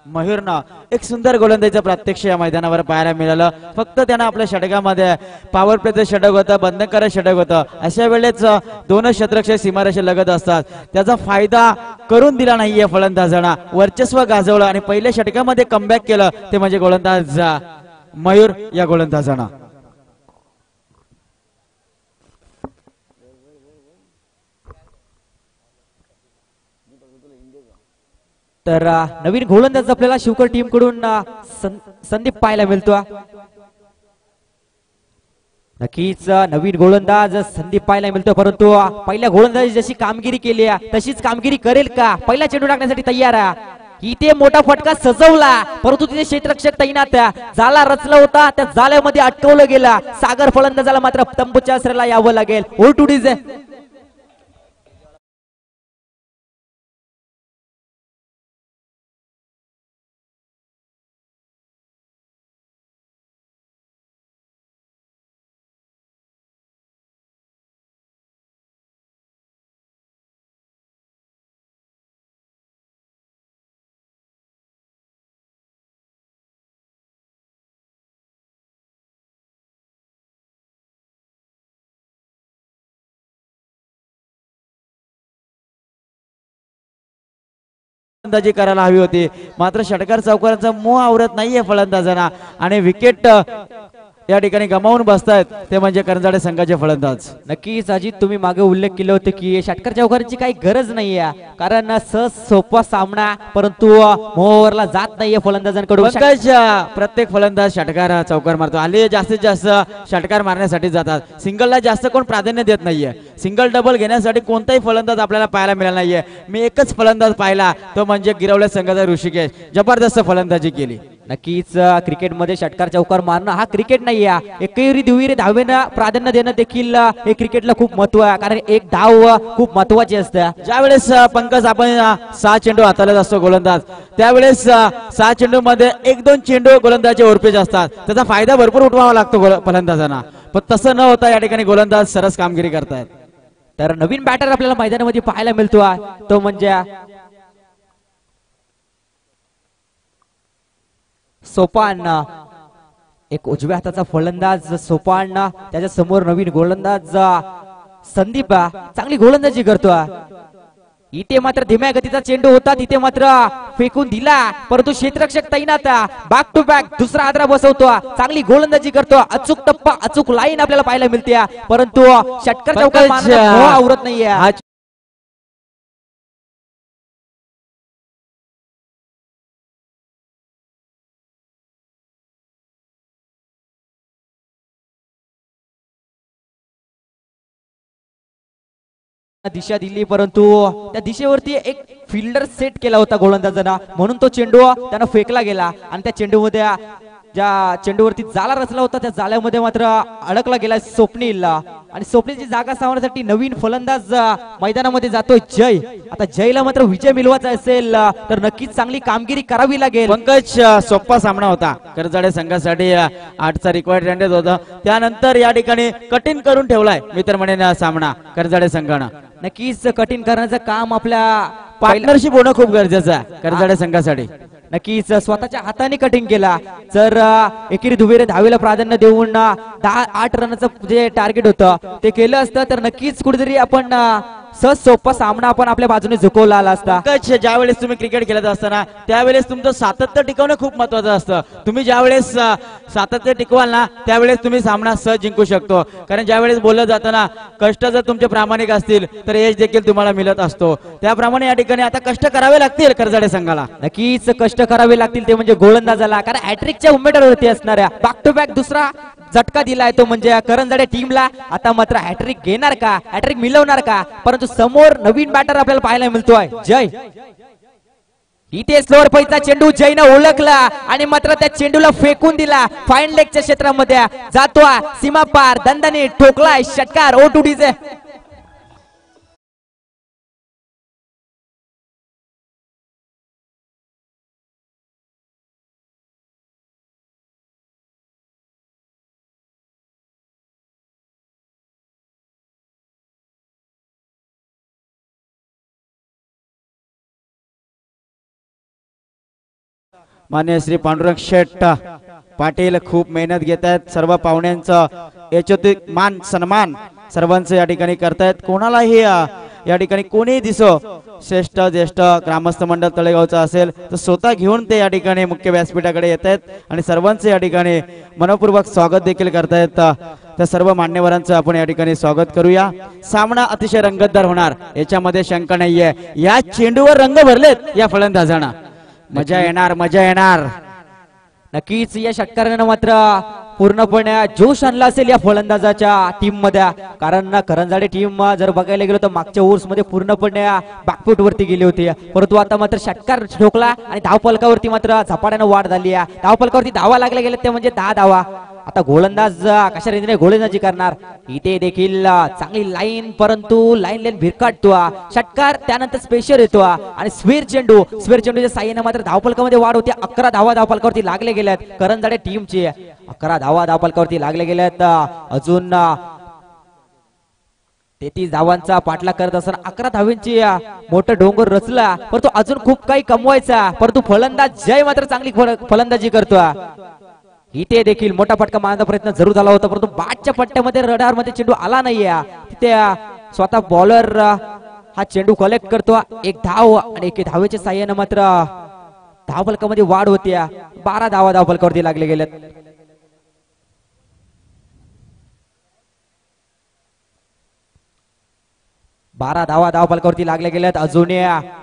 Speaker 1: मयूरनं एक सुंदर गोलंदाजीचं प्रत्यक्ष या मैदानावर पाहायला मिळालं. फक्त त्यानं आपल्या षटकामध्ये पॉवर प्लेचं षटक होतं, बंधनकारक षटक होतं. अशा वेळेस 2 क्षेत्ररक्षक सीमारेषे लगत असतात, त्याचा फायदा करून दिला नाहीये फलंदाजांना. वर्चस्व गाजवलं आणि पहिल्या षटकामध्ये कमबॅक केलं ते म्हणजे गोलंदाज मयूर या गोलंदाजांना.
Speaker 3: तर नवीन गोलंदाज आपल्याला शिवकर टीम कडून संदीप पाहायला मिळतो. नक्कीच नवीन गोलंदाज संदीप पाहायला मिळतो, परंतु पहिल्या गोलंदाजी जशी कामगिरी केली तशीच कामगिरी करेल का? पहिला चेंडू टाकण्यासाठी तयार आहे. इथे मोठा फटका सजवला, परंतु तिथे क्षेत्ररक्षक तैनात. जाला रचला होता, त्या जाल्यामध्ये अटकवलं गेलं. सागर फलंदाजाला मात्र तंबूच्या आश्रयाला यावं लागेल. ओल टू डीज
Speaker 1: फलंदाजी करायला हवी होती, मात्र षटकार चौकारांचा मोह आवरत नाहीये फलंदाजांना आणि विकेट या ठिकाणी गमावून बसतायत ते म्हणजे करंजाडे संघाचे फलंदाज.
Speaker 3: नक्कीच अजित, तुम्ही मागे उल्लेख केला होता की षटकार चौकारांची काही गरज नाहीये, कारण सहज सोपा सामना, परंतु मोहवरला जात नाहीये फलंदाजांकडून.
Speaker 1: प्रत्येक फलंदाज षटकार चौकार मारतो. आले जास्तीत जास्त षटकार मारण्यासाठी जातात, सिंगलला जास्त कोण प्राधान्य देत नाहीये. सिंगल डबल घेण्यासाठी कोणताही फलंदाज आपल्याला पाहायला मिळाला नाहीये. मी एकच फलंदाज पाहिला, तो म्हणजे गिरवले संघाचा ऋषिकेश. जबरदस्त फलंदाजी केली.
Speaker 3: नक्कीच क्रिकेटमध्ये षटकार चौकार मारणं हा क्रिकेट नाही आहे, एकेरी दुहेरी धावेनं प्राधान्य देणं देखील हे क्रिकेटला खूप महत्व आहे, कारण एक धाव खूप महत्वाची असते.
Speaker 1: ज्यावेळेस पंकज आपण 6 चेंडू हाताळत असतो गोलंदाज, त्यावेळेस 6 चेंडू मध्ये 1-2 चेंडू गोलंदाजचे ओरपेज असतात, त्याचा फायदा भरपूर उठवावा लागतो फलंदाजांना, पण तसं न होता या ठिकाणी गोलंदाज सरस कामगिरी करतायत.
Speaker 3: तर नवीन बॅटर आपल्याला मैदानामध्ये पाहायला मिळतो, तो म्हणजे सोपान. एक उजव्या हाताचा फलंदाज सोपान, त्याच्या समोर नवीन गोलंदाज संदीप चांगली गोलंदाजी करतो. इथे मात्र धीम्या गतीचा चेंडू होता, तिथे मात्र फेकून दिला, परंतु क्षेत्ररक्षक तैनात. बॅक टू बॅक दुसरा आदरा बसवतो, चांगली गोलंदाजी करतो, अचूक टप्पा अचूक लाईन आपल्याला पाहायला मिळते, परंतु षटकार चौकार आवरत नाहीये. दिशा दिली, परंतु त्या दिशेवरती एक फिल्डर सेट केला होता गोलंदाजांना, म्हणून तो चेंडू त्यांना फेकला गेला आणि त्या चेंडूमध्ये ज्या चेंडूवरती जाळा रचला होता त्या जाळ्यामध्ये मात्र अडकला गेला स्वप्नील, आणि स्वप्नीलची जागा सावरण्यासाठी नवीन फलंदाज मैदानामध्ये जातोय जय. आता जयला मात्र विजय मिळवायचा असेल तर नक्कीच चांगली कामगिरी करावी लागेल.
Speaker 1: पंकज सोपा सामना होता करजाडे संघासाठी, 8चा रिक्वायर्ड रन होता, त्यानंतर या ठिकाणी कठीण करून ठेवलाय मी तर म्हणेन सामना करजाडे संघानं.
Speaker 3: नक्कीच कठीण करण्याचं काम आपल्या
Speaker 1: पार्टनरशिप होणं खूप गरजेचं आहे करजाडे संघासाठी.
Speaker 3: नक्कीच स्वतःच्या हाताने कटिंग केला, जर एकेरी दुबेरे धावेला प्राधान्य देऊन 10-8 रनचं जे टार्गेट होतं ते केलं असतं तर नक्कीच कुठेतरी आपण सहज सोपा सामना आपण आपल्या बाजूने झुकवला आला असता.
Speaker 1: ज्यावेळेस तुम्ही क्रिकेट खेळत असताना त्यावेळेस तुमचं सातत्य टिकवणं खूप महत्वाचं असतं. तुम्ही ज्यावेळेस सातत्य टिकवाल ना त्यावेळेस तुम्ही सामना सहज जिंकू शकतो, कारण ज्यावेळेस बोललं जातं ना कष्ट जर तुमचे प्रामाणिक असतील तर यश देखील तुम्हाला मिळत असतो. त्याप्रमाणे या ठिकाणी आता कष्ट करावे लागतील करजाडे संघाला.
Speaker 3: नक्कीच कष्ट करावे लागतील ते म्हणजे गोलंदाजाला, कारण हॅट्रिकच्या उमेदवारावरती असणाऱ्या बॅक टू बॅक दुसरा झटका दिलाय तो म्हणजे करंजाडे टीमला. आता मात्र हॅट्रिक घेणार का, हॅट्रिक मिळवणार का, परंतु समोर नवीन बॅटर आपल्याला पाहायला मिळतोय जय. इथे स्लोअर पैचा चेंडू जयनं ओळखला आणि मात्र त्या चेंडूला फेकून दिला, फाईन लेगच्या क्षेत्रामध्ये जातो, सीमा पार दंडाने ठोकलाय षटकार. O2Dचे
Speaker 1: मान्य श्री पांडुरंग शेठ पाटील खूप मेहनत घेत आहेत, सर्व पाहुण्यांचं यचोतिक मान सन्मान सर्वांचं या ठिकाणी करतायत. कोणालाही या ठिकाणी कोणी दिसो श्रेष्ठ ज्येष्ठ ग्रामस्थ मंडळ तळेगावचं असेल तर स्वतः घेऊन ते या ठिकाणी मुख्य व्यासपीठाकडे येत आहेत आणि सर्वांचं या ठिकाणी मनपूर्वक स्वागत देखील करतायत. त्या सर्व मान्यवरांचं आपण या ठिकाणी स्वागत करूया. सामना अतिशय रंगतदार होणार याच्यामध्ये शंका नाहीये. या चेंडूवर रंग भरलेत या फलंदाजांना, मजा येणार मजा येणार.
Speaker 3: नक्कीच या षटकारानं मात्र पूर्णपणे जोश आणला असेल या फलंदाजाच्या टीम मध्ये, कारण करंजाडे टीम जर बघायला गेलो तर मागच्या ओव्हर्स मध्ये पूर्णपणे बॅकफूट वरती गेली होती, परंतु आता मात्र षटकार ठोकला आणि धावफलकावरती मात्र झपाट्यानं वाढ झाली आहे. धावफलकावरती धावा लागल्या गेल्या ते म्हणजे 10 धावा. आता गोलंदाज कशा रीतीने गोलंदाजी करणार, इथे देखील चांगली लाईन, परंतु लाईन भिरकाटतो षटकार, त्यानंतर स्पेशल येतो आणि स्वीर चेंडूच्या साह्याने मात्र धावफलकामध्ये वाढ होती. 11 धावा धावफलकावरती लागले गेल्यात करंजाडे टीमचे, 11 धावा धावफलकावरती लागले गेल्यात. अजून 33 धावांचा पाठलाग करत असताना 11 धावांची मोठं डोंगर रचला, परंतु अजून खूप काही कमवायचा, परंतु फलंदाज जय मात्र चांगली फलंदाजी करतो. इथे देखील मोठा फटका मारण्याचा प्रयत्न जरूर झाला होता, परंतु बाटच्या पट्ट्यामध्ये रडार मध्ये चेंडू आला नाहीये. तिथे स्वतः बॉलर हा चेंडू कलेक्ट करतो, 1 धाव आणि 1 धावेच्या साह्याने मात्र धावफलकामध्ये वाढ होती. 12 धावा धावफलकावरती लागले गेलेत. धावा धावफलकावरती लागले गेल्यात. अजून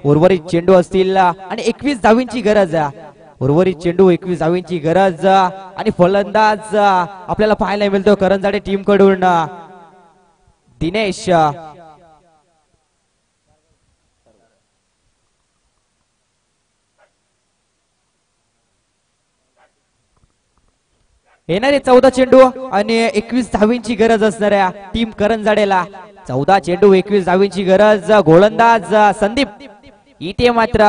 Speaker 3: उर्वरित चेंडू असतील आणि 21 धावींची गरज आहे. उर्वरित चेंडू 21 धावींची गरज आणि फलंदाज आपल्याला पाहायला मिळतो करंजाडे टीम कडून दिनेश. येणारे 14 चेंडू आणि 21 धावींची गरज असणाऱ्या टीम करंजाडेला. 14 चेंडू 21 धावींची गरज. गोलंदाज संदीप इथे मात्र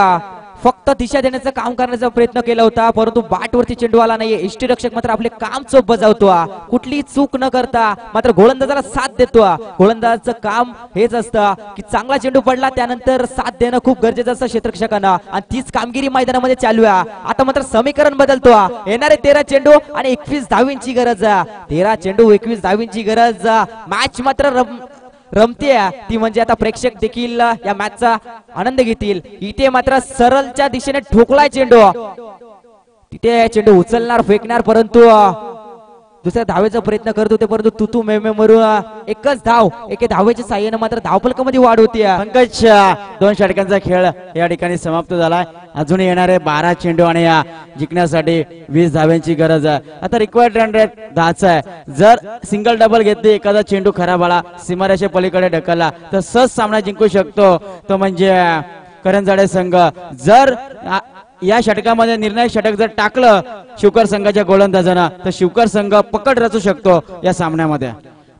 Speaker 3: फक्त दिशा देण्याचं काम करण्याचा प्रयत्न केला होता, परंतु बॅटवरती चेंडू आला नाहीये. यष्टीरक्षक मात्र आपले काम चोख बजावतो, कुठली चूक न करता मात्र गोलंदाजाला साथ देतो. गोलंदाजाचं काम हेच असतं की चांगला चेंडू पडला त्यानंतर साथ देणं खूप गरजेचं असतं क्षेत्ररक्षकांना, आणि तीच कामगिरी मैदानामध्ये चालू आहे. आता मात्र समीकरण बदलतो. येणारे 13 चेंडू आणि 21 धावींची गरज. 13 चेंडू 21 धावींची गरज. मॅच मात्र रमते ती म्हणजे आता प्रेक्षक देखील या मॅचचा आनंद घेतील. इथे मात्र सरळच्या दिशेने ठोकलाय चेंडू, तिथे चेंडू उचलणार फेकणार, परंतु दुसऱ्या धावेचा प्रयत्न करत होते, परंतु तुतू मेमे मरू एकच धाव, एके धावेच्या साह्याने मात्र धावफलकामध्ये वाढ होती.
Speaker 1: पंकज 2 षटकांचा खेळ या ठिकाणी समाप्त झालाय. अजून येणारे 12 चेंडू आणि या जिंकण्यासाठी 20 धाव्यांची गरज आहे. आता रिक्वायर्ड रन रेट 10 आहे. जर सिंगल डबल घेतली, एखादा चेंडू खराब आला, सीमारेषे पलीकडे ढकलला तर सहज सामना जिंकू शकतो तो म्हणजे करंजाडे संघ. जर या षटकामध्ये निर्णायक षटक जर टाकलं शिवकर संघाच्या गोलंदाजांना तर शिवकर संघ पकड रचू शकतो या सामन्यामध्ये.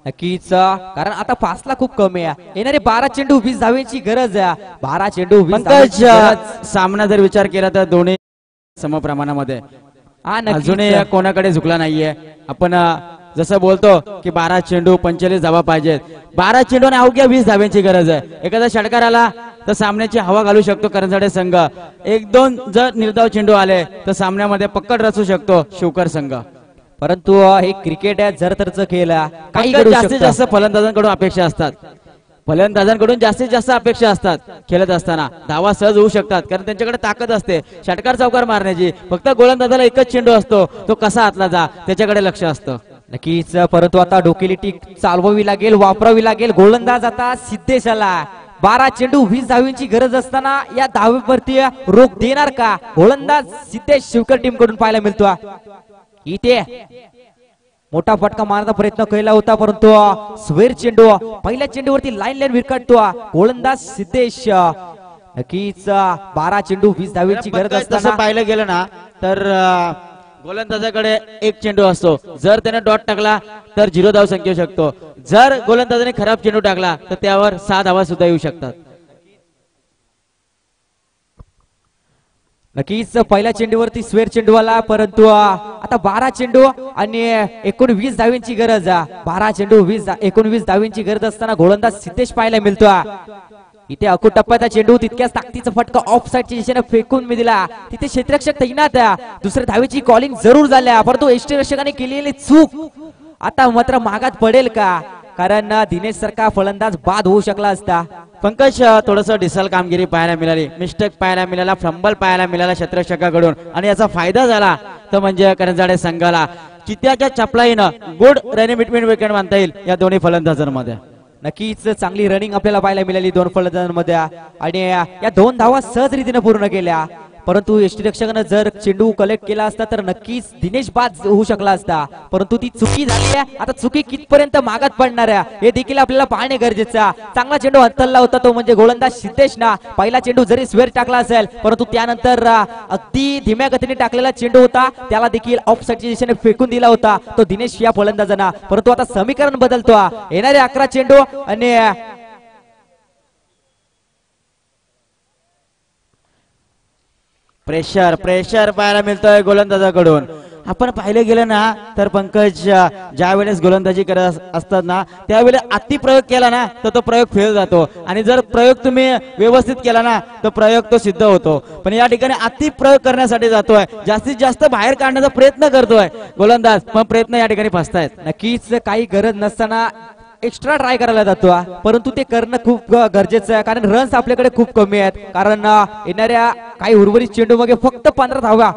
Speaker 3: नक्कीच, कारण आता फासला खूप कमी आहे. येणारे 12 चेंडू 20 धावेची गरज आहे. 12 चेंडू 20
Speaker 1: पंकज सामना जर विचार केला तर दोन्ही समप्रमाणामध्ये अजूनही कोणाकडे झुकला नाहीये. आपण जसं बोलतो की 12 चेंडू 45 धावा पाहिजेत. 12 चेंडू आणि अवघ्या 20 धाव्यांची गरज आहे. एखादा षटकार आला तर सामन्याची हवा घालू शकतो करंजाडे संघ. 1-2 जर निर्धाव चेंडू आले तर सामन्यामध्ये पकड रचू शकतो शिवकर संघ.
Speaker 3: परंतु हे क्रिकेट आहे, जर खेळ काही
Speaker 1: जास्तीत जास्त फलंदाजांकडून अपेक्षा असतात. फलंदाजांकडून जास्तीत जास्त अपेक्षा असतात खेळत असताना. धावा सहज होऊ शकतात कारण त्यांच्याकडे ताकद असते षटकार चौकार मारण्याची. फक्त गोलंदाजाला एकच चेंडू असतो, तो कसा हातला जा त्याच्याकडे लक्ष असतं.
Speaker 3: नक्कीच, परंतु आता डोकेली टीक चालवावी लागेल, वापरावी लागेल. गोलंदाज आता सिद्धेश आला. 12 चेंडू 20 धावींची गरज असताना या धावेवरती रोख देणार का गोलंदाज सिद्धेश शिवकर टीम कडून पाहायला मिळतो. इथे मोठा फटका मारण्याचा प्रयत्न केला होता, परंतु स्वेर चेंडू पहिल्या चेंडूवरती लाईन विरकाटतो गोलंदाज सिद्धेश. नक्कीच 12 चेंडू 20 धावींची गरज असताना
Speaker 1: पाहिलं गेलं ना तर गोलंदाजाकडे एक चेंडू असतो. जर त्याने डॉट टाकला तर 0 धाव संख्या येऊ शकतो. जर गोलंदाजाने खराब चेंडू टाकला तर त्यावर 6 धावा सुद्धा येऊ शकतात.
Speaker 3: नक्कीच पहिल्या चेंडूवरती स्वेर चेंडू आला, परंतु आता 12 चेंडू आणि 19 धावींची गरज. 12 चेंडू 19 धावींची गरज असताना गोलंदाज सिद्धेश पाहायला मिळतो. इथे अकूट टप्प्याचा चेंडू तितक्याच ताकदीचा फटका ऑफ साइडच्या दिशेने फेकून मी दिला. तिथे क्षेत्ररक्षक तैनात. दुसऱ्या धावेची कॉलिंग जरूर झाल्या, परंतु यष्टीरक्षकाने केलेली चूक आता मात्र मागात पडेल का, कारण दिनेश सारखा फलंदाज बाद होऊ शकला असता.
Speaker 1: पंकज थोडस डिसल कामगिरी पाहायला मिळाली, मिस्टेक पाहायला मिळाला, फंबल पाहायला मिळाला क्षेत्ररक्षकाकडून आणि याचा फायदा झाला तर म्हणजे करंजाडे संघाला. चित्त्याच्या चपलाईनं गुड रनिंग बिटवीन विकेट मानता येईल या दोन्ही फलंदाजांमध्ये.
Speaker 3: नक्कीच चांगली रनिंग आपल्याला पाहायला मिळाली दोन फलंदाजांमध्ये आणि या 2 धावा सहज रीतीने पूर्ण केल्या. परंतु यष्टीरक्षकाने जर चेंडू कलेक्ट केला असता तर नक्कीच दिनेश बाद होऊ शकला असता, परंतु ती चुकी झाली आहे. आता चुकी कितपर्यंत मागात पडणार आहे हे देखील आपल्याला पाहणे गरजेचं. चांगला चेंडू हतलला होता तो म्हणजे गोलंदाज सिद्धेश ना. पहिला चेंडू जरी स्वेर टाकला असेल, परंतु त्यानंतर अगदी धीम्या गतीने टाकलेला चेंडू होता, त्याला देखील ऑफ साइडच्या दिशेने फेकून दिला होता तो दिनेश या फलंदाजांना. परंतु आता समीकरण बदलतो. येणारे 11 चेंडू आणि
Speaker 1: प्रेशर पाहायला मिळतोय गोलंदाजाकडून. आपण पाहिलं गेलं ना तर पंकज ज्या वेळेस गोलंदाजी करत असतात ना त्यावेळेस अति प्रयोग केला ना तर तो प्रयोग फेल जातो, आणि जर प्रयोग तुम्ही व्यवस्थित केला ना तर प्रयोग तो सिद्ध होतो. पण या ठिकाणी अति प्रयोग करण्यासाठी जातोय, जास्तीत जास्त बाहेर काढण्याचा प्रयत्न करतोय गोलंदाज, पण प्रयत्न या ठिकाणी फसतायत.
Speaker 3: नक्कीच काही गरज नसताना एक्स्ट्रा ट्राय करायला जातो, परंतु ते करणं खूप गरजेचं आहे कारण रन्स आपल्याकडे खूप कमी आहेत. कारण येणाऱ्या काही उर्वरित चेंडू मध्ये फक्त 15 धावा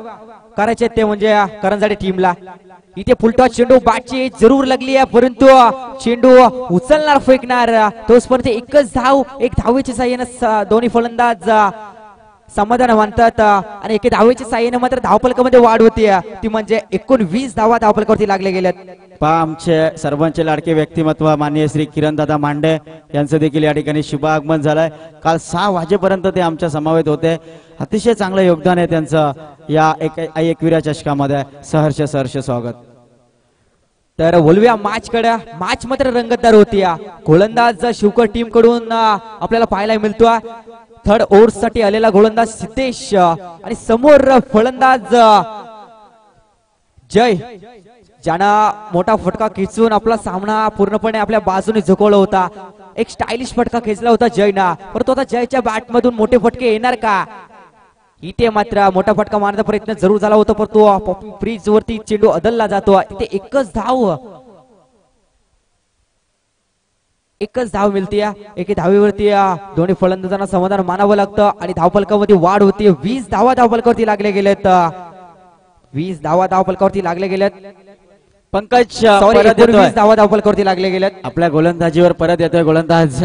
Speaker 3: करायचे ते म्हणजे करंजाडे टीमला. इथे फुलटॉस चेंडू बॅटची जरूर लागली आहे, परंतु चेंडू उचलणार फेकणार तोपर्यंत एकच धाव, एक धावेच्या साह्याने दोन्ही फलंदाज समाधान मानतात आणि एके धावेच्या साह्याने मात्र धावफलकामध्ये वाढ होती, ती म्हणजे 19 धावा धावफलकावरती लागले गेल्यात.
Speaker 1: आमचे सर्वांचे लाडके व्यक्तिमत्व माननीय श्री किरणदादा मांडे यांचं देखील या ठिकाणी शुभ आगमन झालंय. काल 6 वाजेपर्यंत ते आमच्या समवेत होते. अतिशय चांगलं योगदान आहे त्यांचं या एकविरा चषकामध्ये. सहर्ष स्वागत.
Speaker 3: तर बोलूया मॅच मात्र रंगतदार होती. गोलंदाज शिवकर टीम कडून आपल्याला पाहायला मिळतो थर्ड ओव्हर साठी आलेला गोलंदाज सिद्धेश आणि समोर फलंदाज जय, ज्यानं मोठा फटका खेचून आपला सामना पूर्णपणे आपल्या बाजूने झुकवला होता. एक स्टायलिश फटका खेचला होता जयना, परंतु आता जयच्या बॅट मधून मोठे फटके येणार का. इथे मात्र मोठा फटका मारण्याचा प्रयत्न जरूर झाला होता, परंतु पॉपिंग फ्रीज वरती चेंडू अदलला जातो. इथे एकच धाव एकच धाव मिळते एके धावेवरती दोन्ही फलंदाजांना समाधान मानावं लागतं आणि धावफलकामध्ये वाढ होती. 20 धावा धावफलकावरती लागले गेलेत. 20 धावा धावफलकावरती लागले गेलेत.
Speaker 1: पंकज
Speaker 3: सॉरी,
Speaker 1: परत येतोय
Speaker 3: 19 धावा धावफलकावरती लागले गेलेत.
Speaker 1: आपल्या गोलंदाजीवर परत येतोय गोलंदाज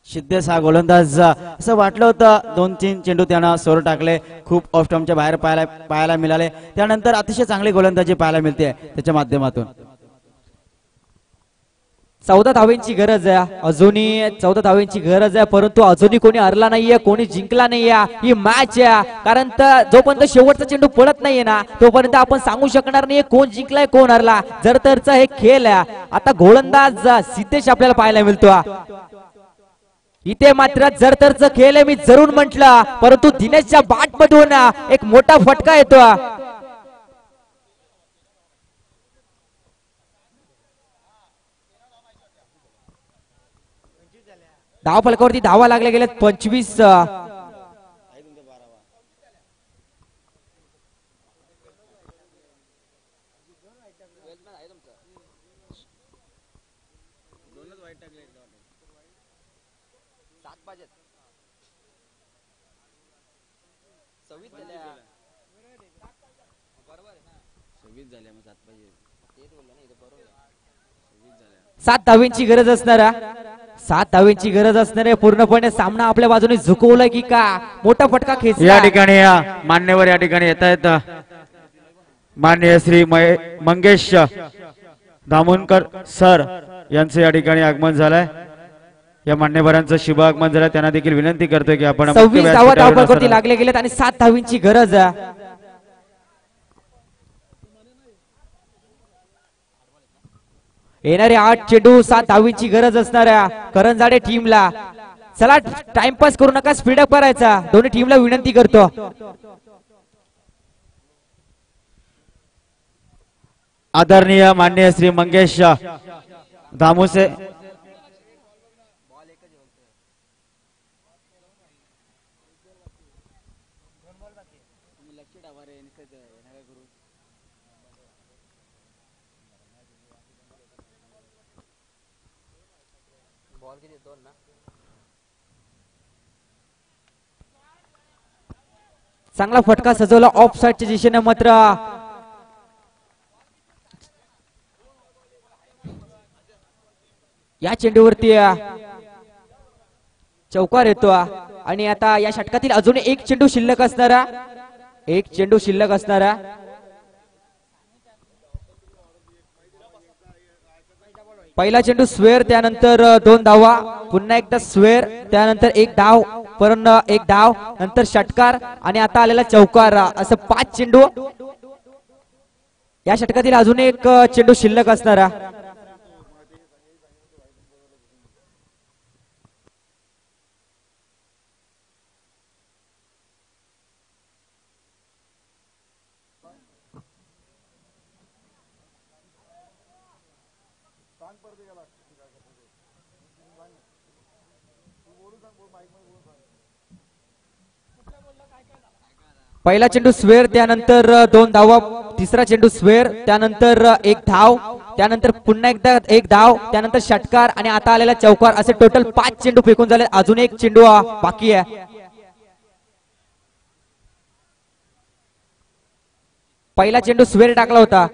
Speaker 1: सिद्धेश हा गोलंदाज. असं वाटलं होतं 2-3 चेंडू त्यानं सोर टाकले, खूप ऑफ स्टंपच्या बाहेर पाहायला मिळाले. त्यानंतर अतिशय चांगली गोलंदाजी पाहायला मिळते त्याच्या माध्यमातून.
Speaker 3: 14 धावेंची गरज आहे, अजूनही 14 धावेंची गरज आहे, परंतु अजूनही कोणी हरला नाहीये, कोणी जिंकला नाहीये. ही मॅच आहे, कारण जोपर्यंत शेवटचा चेंडू पडत नाहीये ना तोपर्यंत आपण सांगू शकणार नाहीये कोण जिंकलाय कोण हरला. जर तरचा हे खेळ आहे. आता गोलंदाज सिद्धेश आपल्याला पाहायला मिळतो. इथे मात्र जर तरच खेळ आहे मी जरूर म्हटलं, परंतु दिनेशच्या बॅटमधून एक मोठा फटका येतो. धावफलकावरती धावा लागल्या गेल्यात 25. सात धावेंची गरज असणार आहे, 7 धावेंची गरज असणार आहे. पूर्णपणे सामना आपल्या बाजूने झुकवलाय की का मोठा फटका खेचला.
Speaker 1: या ठिकाणी मान्यवर या ठिकाणी येत आहेत. मान्य श्री मंगेश दामोनकर सर यांचं या ठिकाणी आगमन झालंय. या मान्यवरांचं शुभ आगमन झालं. त्यांना देखील विनंती करतोय की आपण
Speaker 3: 26 धावा धावफलकावरती लागले गेलेत आणि 7 धावेंची गरज आहे. येणारे 8 चेंडू 7 धावेंची गरज असणार आहे करंजाडे टीमला. चला टाइमपास करू नका, स्पीडअप करायचा. दोन्ही टीमला विनंती करतो.
Speaker 1: आदरणीय मान्य श्री मंगेश दामोसे
Speaker 3: चांगला फटका सजवला ऑफ साइडच्या दिशेने. मात्र या चेंडूवरती चौकार येतो आणि आता या षटकातील अजून एक चेंडू शिल्लक असणारा, एक चेंडू शिल्लक असणारा. पहिला चेंडू स्वेअर, त्यानंतर 2 धावा, पुन्हा एकदा स्वेअर, त्यानंतर 1 धाव, परत 1 धाव, नंतर षटकार आणि आता आलेला चौकार. असं 5 चेंडू या षटकातील अजून एक चेंडू शिल्लक असणारा. पहिला चेंडू स्वेअर, त्यानंतर 2 धावा, तिसरा चेंडू स्वेअर, त्यानंतर 1 धाव, त्यानंतर पुन्हा एकदा 1 धाव, त्यानंतर षटकार आणि आता आलेला चौकार. असे टोटल 5 चेंडू फेकून झाले. अजून एक चेंडू बाकी आहे. पहिला चेंडू स्वेअर टाकला होता.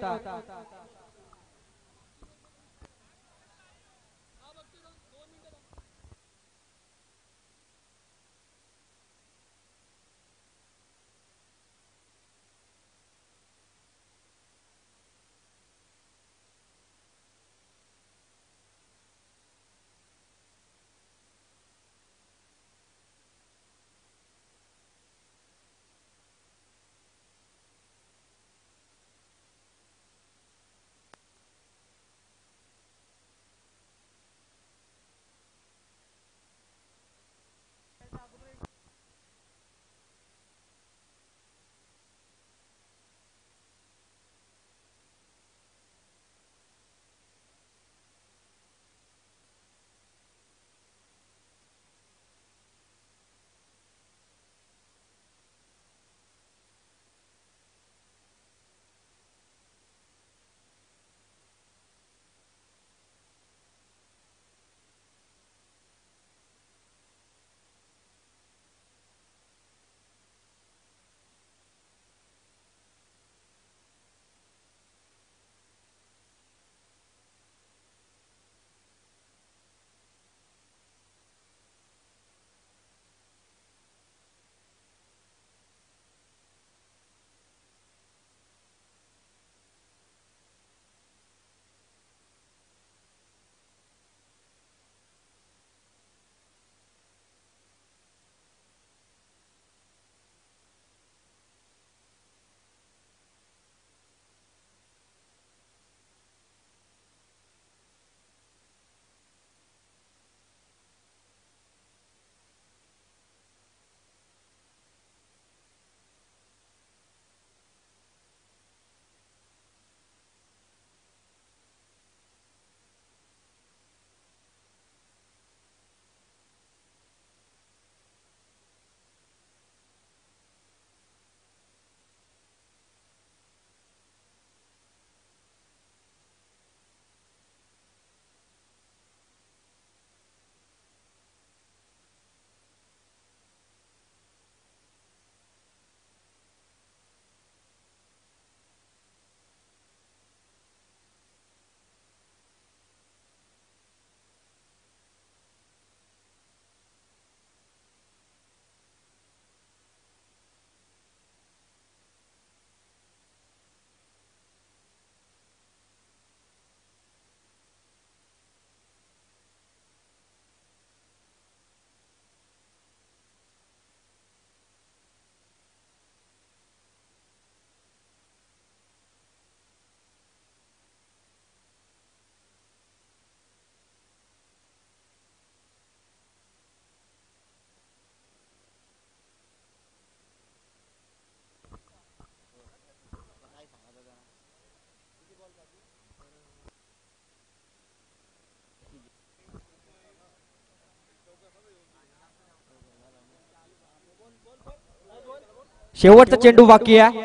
Speaker 3: शेवटचा चेंडू बाकी आहे.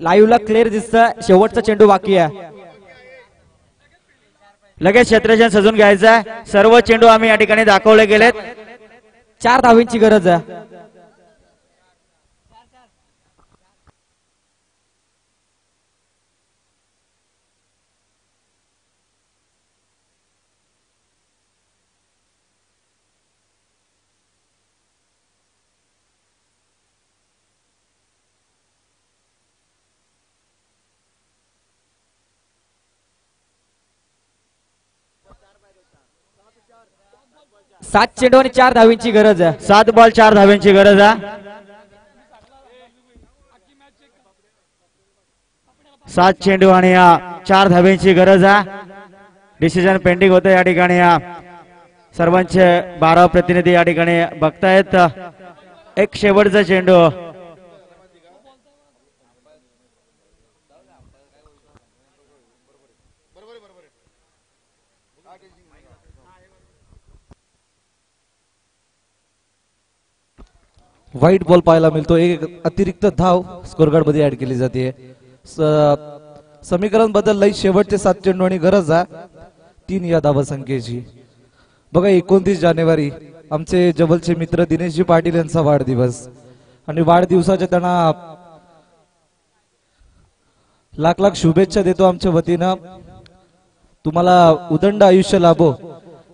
Speaker 3: लाईव्हला क्लिअर दिसतं शेवटचा चेंडू बाकी आहे.
Speaker 1: लगेच क्षेत्ररक्षण सजून घ्यायचं. सर्व चेंडू आम्ही या ठिकाणी दाखवले गेलेत.
Speaker 3: 4 धावांची गरज आहे. सात चेंडू आणि 4 धावांची गरज आहे.
Speaker 1: 7 बॉल 4 धाव्यांची गरज आहे. 7 चेंडू आणि 4 धाव्यांची गरज आहे. डिसिजन पेंडिंग होतं या ठिकाणी. सर्वांचे 12 प्रतिनिधी या ठिकाणी बघतायत. एक शेवटचा चेंडू.
Speaker 4: व्हाईट बॉल पाहायला मिळतो. एक अतिरिक्त धाव स्कोरकार्ड मध्ये ऍड केली जाते. समीकरण बदललंय. शेवटचे 7 चेंडू आणि गरज आहे 3 या धावसंख्येची. बघा 29 जानेवारी आमचे जबलचे मित्र दिनेशजी पाटील यांचा वाढदिवस आणि वाढदिवसाच्या त्यांना लाख लाख शुभेच्छा देतो आमच्या वतीनं. तुम्हाला उदंड आयुष्य लाभो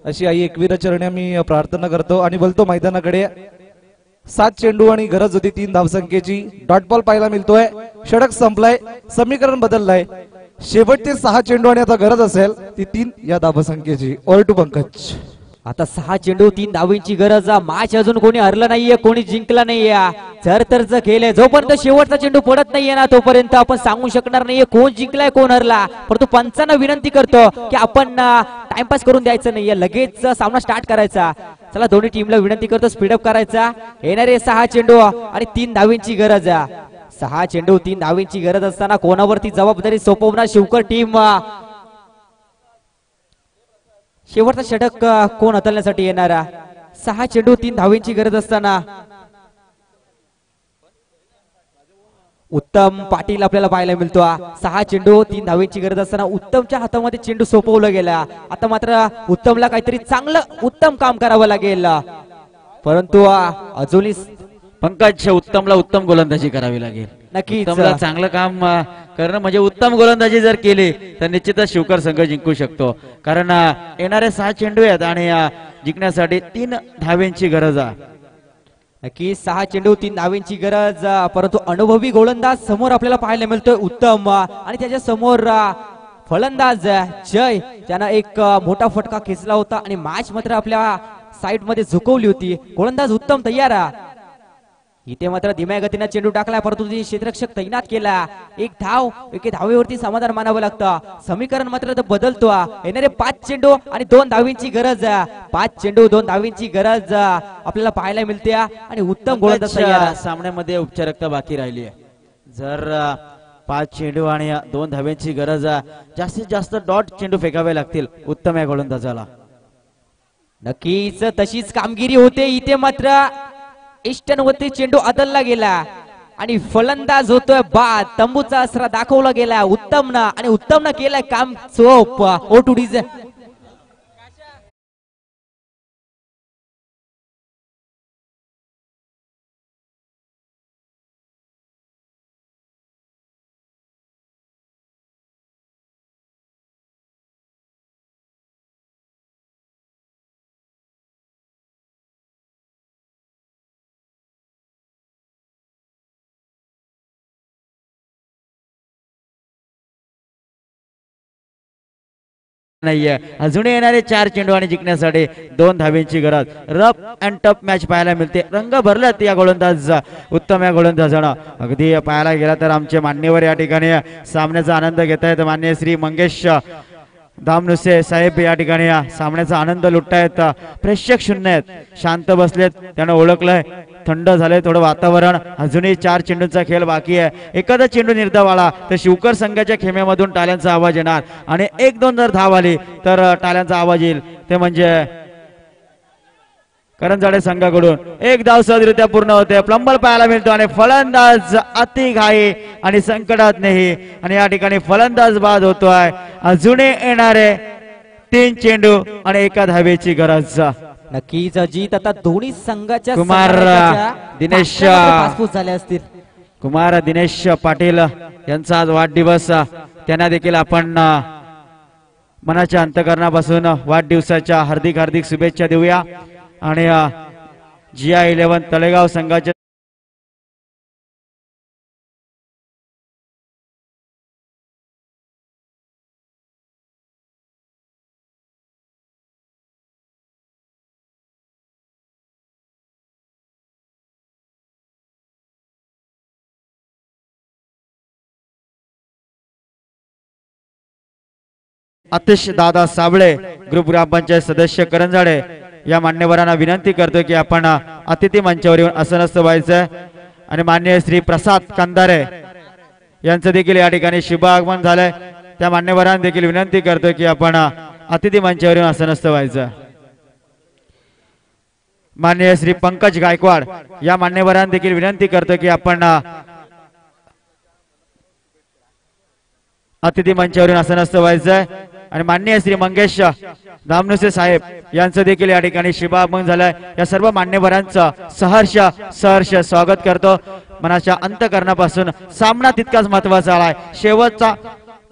Speaker 4: अशी आई एकवीर चरणी आम्ही प्रार्थना करतो आणि बोलतो मैदानाकडे. 7 चेंडू आणि गरज होती 3 धावसंख्येची. डॉट बॉल पाहायला मिळतोय. षटक संपलाय. समीकरण बदललंय. शेवटचे 6 चेंडू आणि आता गरज असेल ती 3 या धावसंख्येची. Over to Pankaj.
Speaker 3: आता 6 चेंडू 3 धावांची गरज. मॅच अजून कोणी हरलं नाहीये, कोणी जिंकला नाहीये. जर केलंय जोपर्यंत शेवटचा चेंडू पडत नाहीये ना तोपर्यंत आपण सांगू शकणार नाहीये कोण जिंकलाय कोण हरला. परंतु पंचांना विनंती करतो की आपण टाइमपास करून द्यायचं नाहीये, लगेच सामना स्टार्ट करायचा. चला दोन्ही टीमला विनंती करतो स्पीडअप करायचा. येणारे 6 चेंडू आणि 3 धावांची गरज. 6 चेंडू 3 धावांची गरज असताना कोणावरती जबाबदारी सोपवणार शिवकर टीम. शेवटचा षटक कोण हाताळण्यासाठी येणारा. 6 चेंडू 3 धावांची गरज असताना उत्तम पाटील आपल्याला पाहायला मिळतो. 6 चेंडू 3 धावांची गरज असताना उत्तमच्या हातामध्ये चेंडू सोपवला गेला. आता मात्र उत्तमला काहीतरी चांगलं उत्तम काम करावं लागेल. परंतु अजूनही
Speaker 1: पंकज उत्तमला उत्तम गोलंदाजी करावी लागेल.
Speaker 3: नक्कीच
Speaker 1: उत्तमला चांगलं काम करणं म्हणजे उत्तम गोलंदाजी जर केली तर निश्चितच शिवकर संघ जिंकू शकतो. कारण येणारे 6 चेंडू आहेत आणि जिंकण्यासाठी 3 धाव्यांची गरज आहे.
Speaker 3: नक्की 6 चेंडू 3 धावांची गरज. परंतु अनुभवी गोलंदाज समोर आपल्याला पाहायला मिळतोय उत्तम आणि त्याच्या समोर फलंदाज जय ज्यानं एक मोठा फटका खेचला होता आणि मॅच मात्र आपल्या साईड मध्ये झुकवली होती. गोलंदाज उत्तम तयार. इथे मात्र धीम्या गतीने चेंडू टाकला परंतु क्षेत्ररक्षक तैनात केला. एक धावेवरती समाधान मानावं लागतं. समीकरण मात्र बदलतो. येणारे 5 चेंडू आणि 2 धावांची गरज. 5 चेंडू 2 धावांची गरज आपल्याला पाहायला मिळते आणि उत्तम गोलंदाज तयार.
Speaker 1: सामन्यामध्ये उपचारकता बाकी राहिली आहे. जर 5 चेंडू आणि 2 धाव्यांची गरज. जास्तीत जास्त डॉट चेंडू फेकावे लागतील उत्तम या गोलंदाजाला.
Speaker 3: नक्कीच तशीच कामगिरी होते. इथे मात्र इष्टनवरती चेंडू अदलला गेला आणि फलंदाज होतोय बाद. तंबूचा आसरा दाखवला गेला उत्तमनं आणि उत्तमनं केलाय काम चोप. ओ टू डीज
Speaker 1: नाहीये. अजून येणारे 4 चेंडू आणि जिंकण्यासाठी 2 धाव्यांची गरज. रफ अँड टफ मॅच पाहायला मिळते. रंग भरलेत या गोलंदाज उत्तम या गोलंदाजानं. अगदी पाहायला गेला तर आमचे मान्यवर या ठिकाणी सामन्याचा आनंद घेत आहेत. मान्य श्री मंगेश दामनुसे साहेब या ठिकाणी सामन्याचा आनंद लुटतायत. प्रेक्षक शून्य आहेत, शांत बसलेत. त्यानं ओळखलंय थंड झालंय थोडं वातावरण. अजूनही 4 चेंडूंचा खेळ बाकी आहे. एखादा चेंडू निर्धाव आला तर शिवकर संघाच्या खेम्यामधून टाळ्यांचा आवाज येणार आणि 1-2 जर धाव आली तर टाळ्यांचा आवाज येईल. ते म्हणजे करंजाडे संघाकडून एक धाव सहजरित्या पूर्ण होते. प्लंबर पाहायला मिळतो आणि फलंदाज अति घाई आणि संकटात नाही आणि या ठिकाणी फलंदाज बाद होतोय. अजूनही येणारे 3 चेंडू आणि एका धावेची गरज.
Speaker 3: नक्कीच जीत आता दोन्ही संघाच्या
Speaker 1: कुमार दिनेश
Speaker 3: पासपूस झाले असतील.
Speaker 1: कुमार दिनेश पाटील यांचा आज वाढदिवस. त्यांना देखील आपण मनाच्या अंतकरणापासून वाढदिवसाच्या हार्दिक हार्दिक शुभेच्छा देऊया. आणि GI11 तळेगाव संघाचे आतिश दादा साबळे ग्रुप ग्रामपंचायत सदस्य करंजाडे या मान्यवरांना विनंती करतो की आपण अतिथी मंचावर येऊन आसनस्थ व्हायचं. आणि माननीय श्री प्रसाद कंदारे यांचं देखील या ठिकाणी शुभ आगमन झालंय. त्या मान्यवरांना देखील विनंती करतो की आपण अतिथी मंचावर येऊन आसनस्थ व्हायचं. माननीय श्री पंकज गायकवाड या मान्यवरांना देखील विनंती करतो की आपण अतिथी मंचावर येऊन आसनस्थ व्हायचं. आणि माननीय श्री मंगेश दामनुसे साहेब यांचं देखील या ठिकाणी शुभागमन झालंय. या सर्व मान्यवरांचं सहर्ष स्वागत करतो. मनाच्या अंतकरणापासून सामना तितकाच महत्वाचा आहे. शेवटचा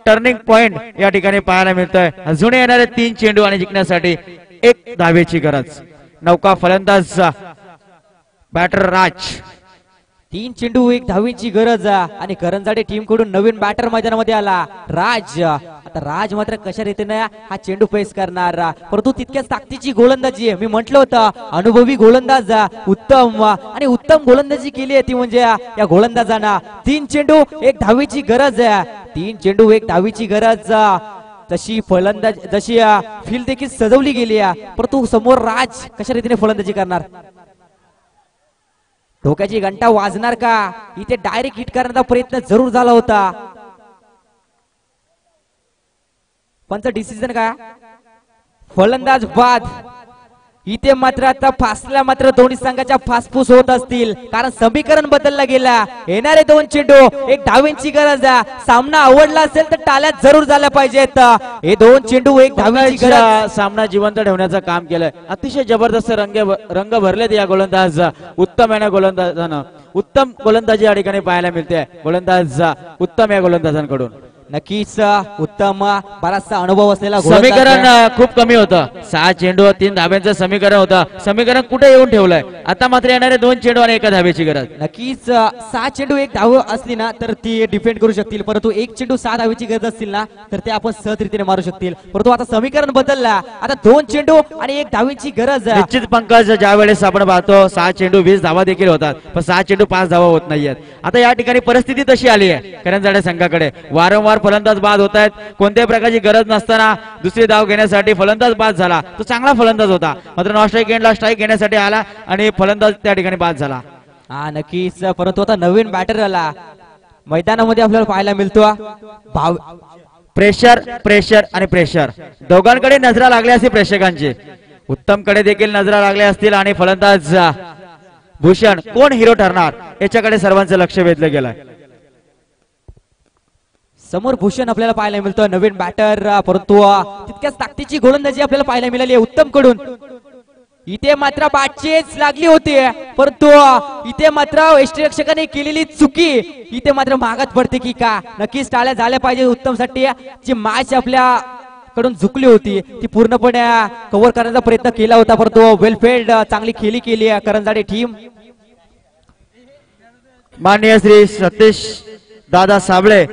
Speaker 1: टर्निंग पॉइंट या ठिकाणी पाहायला मिळतोय. अजून येणारे 3 चेंडू आणि जिंकण्यासाठी 1 धावेची गरज. नौका फलंदाज बॅटर राज.
Speaker 3: 3 चेंडू 1 धावेची गरज. आणि करंजाडे टीम कडून नवीन बॅटर मैदानामध्ये आला राज. आता राज मात्र कशा रीतीने हा चेंडू फेस करणार. परंतु तितक्याच ताकदीची गोलंदाजी आहे. मी म्हटलं होतं अनुभवी गोलंदाज उत्तम आणि उत्तम गोलंदाजी केली आहे ती म्हणजे या गोलंदाजांना. 3 चेंडू 1 धावेची गरज आहे. 3 चेंडू 1 धावेची गरज. जशी फलंदाज जशी फील्ड देखील सजवली गेली आहे. परंतु समोर राज कशा रीतीने फलंदाजी करणार. डोक्याची घंटा वाजणार का. इथे डायरेक्ट हिट करण्याचा प्रयत्न जरूर झाला होता. पंच डिसिजन का फलंदाज बाद. इथे मात्र आता फासला मात्र दोन्ही संघाच्या फासफूस होत असतील कारण समीकरण बदलला गेला. येणारे 2 चेंडू 1 धावेची गरज. सामना आवडला असेल तर टाळ्या जरूर झाल्या पाहिजेत. हे 2 चेंडू 1 धावेची गरज.
Speaker 1: सामना जिवंत ठेवण्याचं काम केलंय. अतिशय जबरदस्त रंग भरलेत या गोलंदाज उत्तम या गोलंदाजानं. उत्तम गोलंदाजी या ठिकाणी पाहायला मिळते. गोलंदाज उत्तम या गोलंदाजांकडून.
Speaker 3: नक्कीच उत्तम बराचसा अनुभव असलेला
Speaker 1: समीकरण खूप कमी होतं. 6 चेंडू 3 धाब्यांचं समीकरण होतं. समीकरण कुठे येऊन ठेवलंय. आता मात्र येणारे 2 चेंडू आणि 1 धावेची गरज.
Speaker 3: नक्कीच 6 चेंडू 1 धाव असली ना तर ती डिफेंड करू शकतील. परंतु 1 चेंडू 6 धावेची गरज असतील ना तर ते आपण सहज रीतीने मारू शकतील. परंतु आता समीकरण बदलला. आता 2 चेंडू आणि 1 धावेची गरज.
Speaker 1: निश्चित पंकज ज्या वेळेस आपण पाहतो 6 चेंडू 20 धावा देखील होतात पण 6 चेंडू 5 धावा होत नाहीयेत. आता या ठिकाणी परिस्थिती तशी आली आहे करंजाडे संघाकडे. वारंवार फलंदाज बाद होत आहेत. कोणत्याही प्रकारची गरज नसताना दुसरी धाव घेण्यासाठी फलंदाज बाद झाला. तो चांगला फलंदाज होता मात्र नॉन स्ट्राईक एंडला स्ट्राईक घेण्यासाठी आला आणि फलंदाज त्या ठिकाणी बाद झाला.
Speaker 3: नक्कीच. परंतु आता नवीन बॅटर आला मैदानामध्ये आपल्याला पाहायला मिळतो.
Speaker 1: प्रेशर प्रेशर आणि प्रेशर दोघांकडे नजरा लागल्या असतील प्रेक्षकांची. उत्तम कडे देखील नजरा लागल्या असतील आणि फलंदाज भूषण कोण हिरो ठरणार याच्याकडे सर्वांचं लक्ष वेधलं गेलंय.
Speaker 3: समोर भूषण आपल्याला पाहायला मिळतो नवीन बॅटर. परंतु तितक्याच ताकदीची गोलंदाजी आपल्याला पाहायला मिळाली आहे उत्तम कडून. इथे मात्र बाटचेच लागली होती परंतु इथे मात्र यष्टीरक्षकाने केलेली चुकी इथे मात्र मागात पडते की का. नक्कीच टाळ्या झाल्या पाहिजे उत्तम साठी. जी मॅच आपल्या कडून झुकली होती ती पूर्णपणे कव्हर करण्याचा प्रयत्न केला होता परंतु वेलफेल्ड चांगली खेळी केली करंजाडे टीम.
Speaker 1: माननीय श्री सतीश दादा साबळे